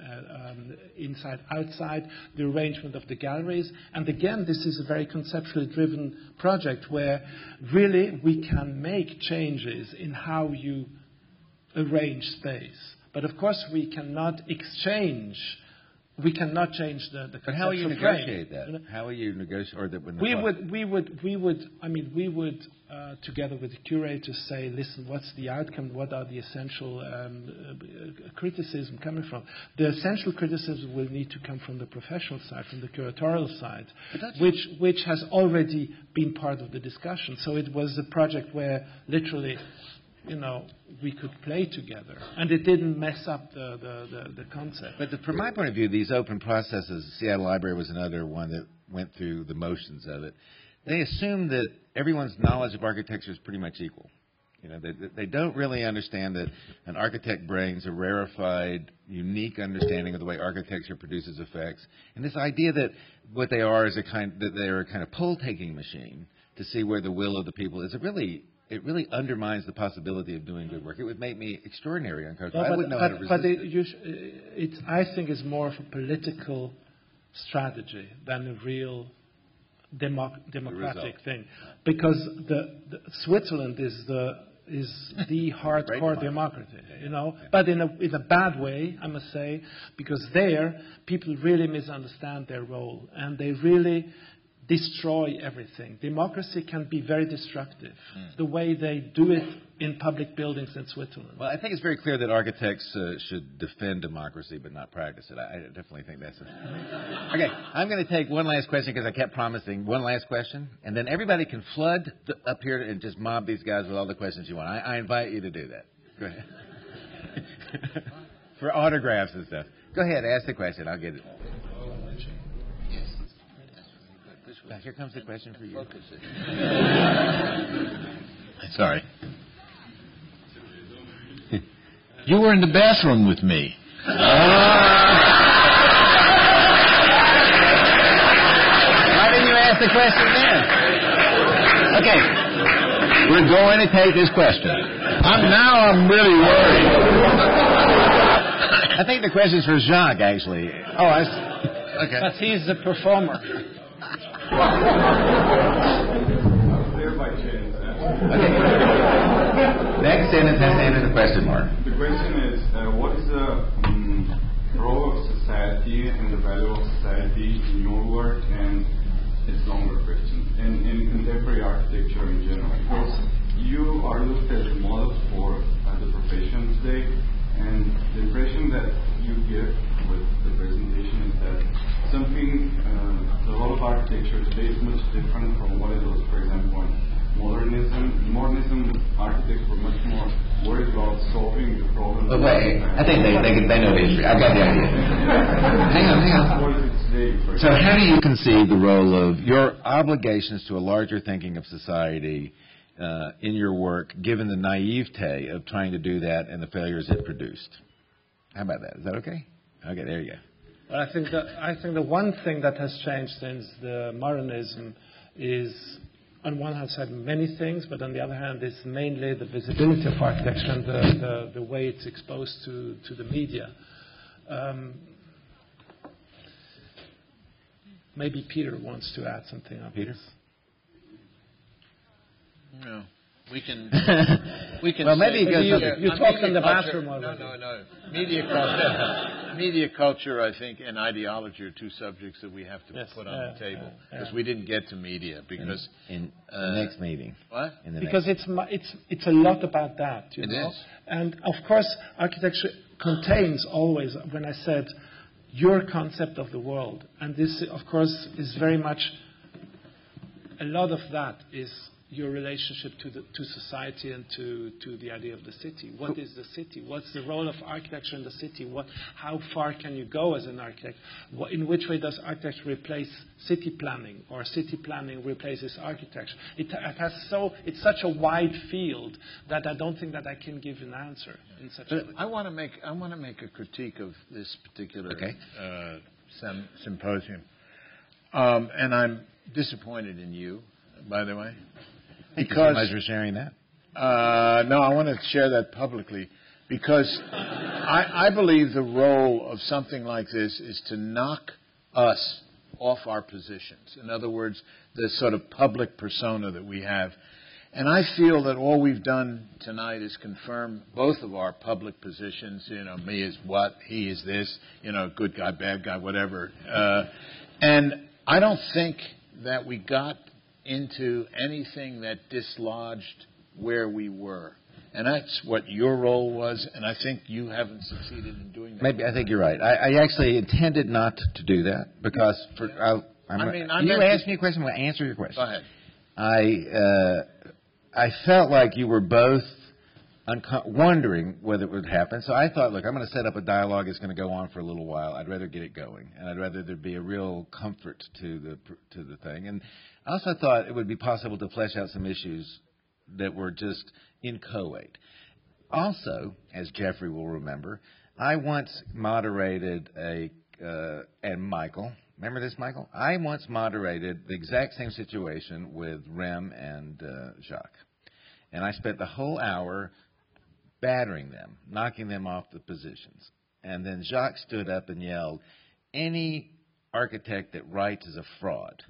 inside-outside, the arrangement of the galleries. And again, this is a very conceptually driven project where really we can make changes in how you arrange space. But of course, we cannot exchange. We cannot change the conceptual But how will you negotiate frame. that? How will you negotiate? Or that when We would, together with the curators, say, listen, what's the outcome? What are the essential criticism coming from? The essential criticism will need to come from the professional side, from the curatorial side, which has already been part of the discussion. So it was a project where literally, we could play together, and it didn't mess up the concept. But from my point of view, these open processes, Seattle Library was another one that went through the motions of it. They assume that everyone's knowledge of architecture is pretty much equal. They don't really understand that an architect brings a rarefied, unique understanding of the way architecture produces effects, and this idea that what they are is they're a kind of poll-taking machine to see where the will of the people is. It really undermines the possibility of doing good work. It would make me extraordinarily uncomfortable. I wouldn't know how to resist it. I think it's more of a political strategy than a real democratic thing, because Switzerland is the hardcore democracy, but in a bad way, I must say, because there people really misunderstand their role and they really destroy everything. Democracy can be very destructive, the way they do it in public buildings in Switzerland. Well, I think it's very clear that architects should defend democracy but not practice it. I definitely think that's it. Okay, I'm going to take one last question because I kept promising one last question, and then everybody can flood up here and just mob these guys with all the questions you want. I invite you to do that. Go ahead. For autographs and stuff. Go ahead, ask the question. I'll get it. Here comes the question for you. Sorry. You were in the bathroom with me. Why didn't you ask the question then? Okay. We're going to take this question. I'm really worried. I think the question's for Jacques, actually. Okay. But he's the performer. There by chance. Okay. Next sentence has to end in a question mark. The question is, what is the role of society and the value of society in your work and its longer question, and in contemporary architecture in general? Because you are looked at as a model for the profession today, and the impression that you get with the presentation is that something, the role of architecture today is much different from what it was, for example, in modernism. In modernism, architects were much more worried about solving the problem. But wait, I think they know the history. I've got the idea. Hang on. What is it today, for So example? how do you conceive the role of your obligations to a larger thinking of society in your work, given the naivete of trying to do that and the failures it produced? How about that? Is that okay? Okay, there you go. Well, I think the one thing that has changed since the modernism is, on one hand side, many things, but on the other hand, is mainly the visibility of architecture and the way it's exposed to the media. Maybe Peter wants to add something up. Peter? No. We can. Well, maybe you talked in the bathroom already. No. Media culture, I think, and ideology are two subjects that we have to put on the table because we didn't get to media because in the next meeting. What? Because it's a lot about that. It is. And of course, architecture contains always. When I said your concept of the world, and this, of course, is very much. A lot of that is your relationship to society and to the idea of the city. What is the city? What's the role of architecture in the city? How far can you go as an architect? In which way does architecture replace city planning, or city planning replaces architecture? It's such a wide field that I don't think that I can give an answer in such a. I want to make a critique of this particular symposium, and I'm disappointed in you. by the way. Thank you so much for sharing that. No, I want to share that publicly because I believe the role of something like this is to knock us off our positions. In other words, the sort of public persona that we have. And I feel that all we've done tonight is confirm both of our public positions. You know, me is what, he is this, you know, good guy, bad guy, whatever. And I don't think that we got into anything that dislodged where we were. And that's what your role was, and I think you haven't succeeded in doing that. Maybe I think you're right. I actually intended not to do that because you asked me a question, I'm going to answer your question. Go ahead. I felt like you were both wondering whether it would happen. So I thought, look, I'm going to set up a dialogue that's going to go on for a little while. I'd rather get it going, and I'd rather there be a real comfort to the thing. And I also thought it would be possible to flesh out some issues that were just inchoate. Also, as Jeffrey will remember, I once moderated and Michael, remember this, Michael? I once moderated the exact same situation with Rem and Jacques. And I spent the whole hour battering them, knocking them off the positions. And then Jacques stood up and yelled, any architect that writes is a fraud.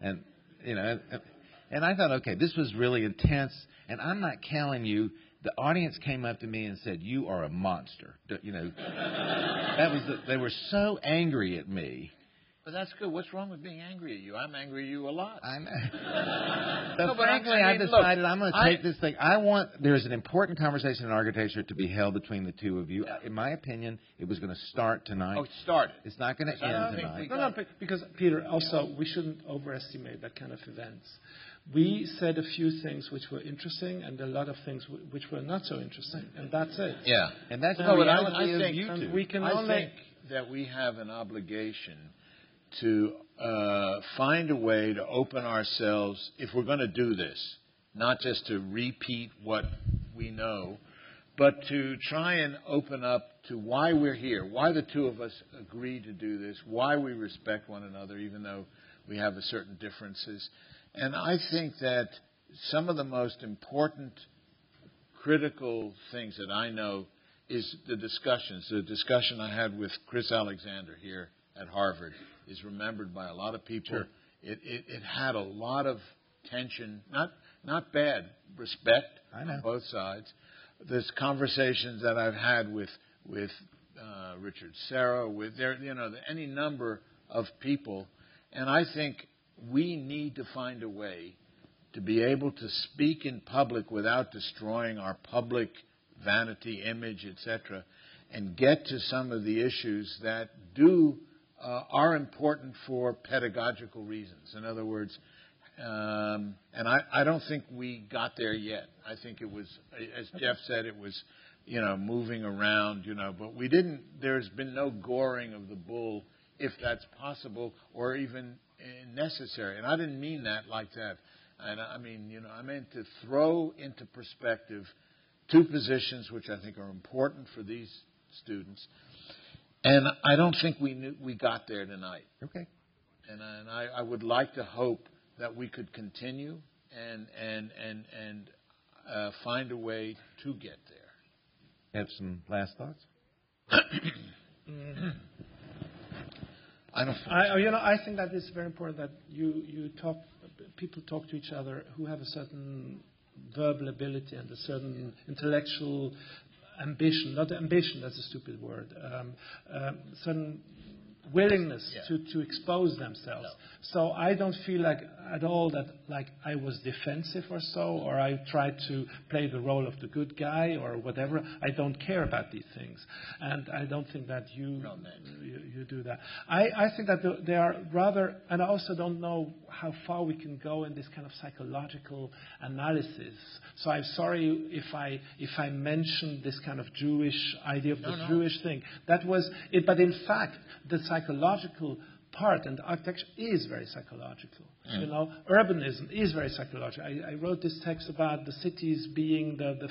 And, you know, and I thought, okay, this was really intense. And I'm not telling you, the audience came up to me and said, you are a monster. You know, they were so angry at me. But that's good. What's wrong with being angry at you? I'm angry at you a lot. I know. So frankly, I decided I'm going to take this thing. There's an important conversation in architecture to be held between the two of you. In my opinion, it was going to start tonight. Oh, it started. It's not going to end tonight. No, because, Peter, also, we shouldn't overestimate that kind of events. We said a few things which were interesting and a lot of things which were not so interesting, and that's it. Yeah. And that's the reality of you two. I think that we have an obligation to find a way to open ourselves, if we're going to do this, not just to repeat what we know, but to try and open up to why we're here, why the two of us agree to do this, why we respect one another, even though we have certain differences. And I think that some of the most important critical things that I know is the discussions. The discussion I had with Chris Alexander here at Harvard is remembered by a lot of people. Sure. It had a lot of tension, not bad, respect on both sides. There's conversations that I've had with Richard Serra, with any number of people, and I think we need to find a way to be able to speak in public without destroying our public vanity, image, etc., and get to some of the issues that are important for pedagogical reasons. In other words, and I don't think we got there yet. I think it was, as Jeff said, it was, moving around, but we didn't. There's been no goring of the bull, if that's possible, or even necessary. And I didn't mean that like that. And I mean, I meant to throw into perspective two positions which I think are important for these students. And I don't think we got there tonight. Okay. And I would like to hope that we could continue and find a way to get there. Have some last thoughts? I think that it's very important that people talk to each other who have a certain verbal ability and a certain intellectual ambition. Not ambition, that's a stupid word. Certain willingness to expose themselves. No. So I don't feel like at all that like I was defensive or so, or I tried to play the role of the good guy or whatever. I don't care about these things, and I don't think that you do that. I think that they are rather, and I also don't know how far we can go in this kind of psychological analysis. So I'm sorry if I mentioned this kind of Jewish idea of the Jewish thing. That was it, but in fact the psychological part, and architecture is very psychological. Urbanism is very psychological. I wrote this text about the cities being the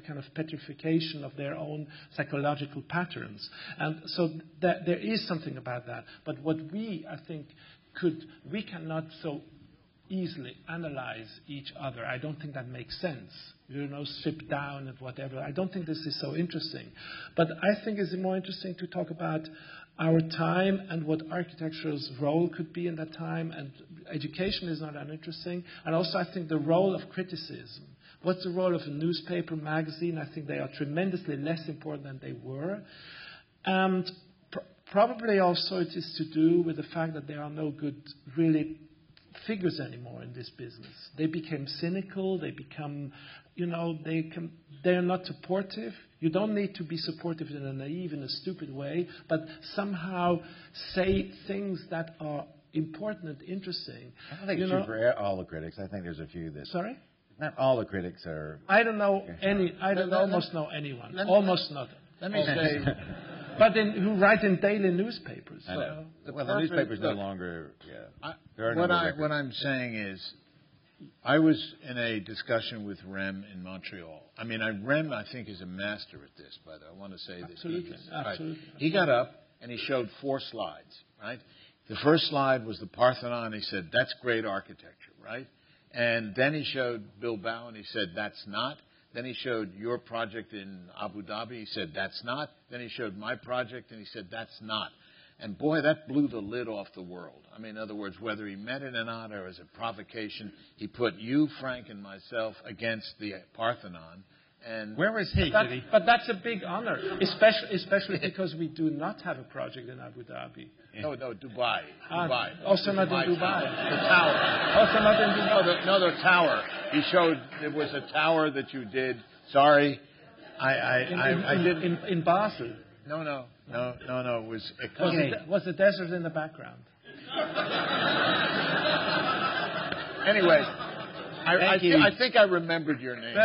kind of petrification of their own psychological patterns. And so there is something about that. But what we, I think, we cannot so easily analyze each other. I don't think that makes sense. Strip down and whatever. I don't think this is so interesting. But I think it's more interesting to talk about our time and what architecture's role could be in that time. And education is not uninteresting. And also, I think the role of criticism. What's the role of a newspaper, magazine? I think they are tremendously less important than they were. And probably also it is to do with the fact that there are no good, really, figures anymore in this business. They became cynical. They become, they're not supportive. You don't need to be supportive in a naive, in a stupid way, but somehow say things that are important and interesting. I don't think it's true for all the critics. I think there's a few that... Sorry? Not all the critics are... I don't know any... I don't almost know anyone. Almost not. Let me say... But who write in daily newspapers. I know. The newspapers no longer... What I'm saying is, I was in a discussion with Rem in Montreal. I mean, Rem, I think, is a master at this, by the way. I want to say that. Absolutely. Absolutely. He got up and he showed 4 slides, right? The first slide was the Parthenon. He said, that's great architecture, right? And then he showed Bilbao and he said, that's not. Then he showed your project in Abu Dhabi. He said, that's not. Then he showed my project and he said, that's not. And boy, that blew the lid off the world. I mean, in other words, whether he meant it or not or as a provocation, he put you, Frank, and myself against the Parthenon. And where was he? But that's a big honor, especially because we do not have a project in Abu Dhabi. No, Dubai. Dubai. Also not in Dubai. The tower. Also not in Dubai. The tower. He showed there was a tower that you did. Sorry, I didn't. In Basel. No. It was. Was the desert in the background? Anyway, I think I remembered your name.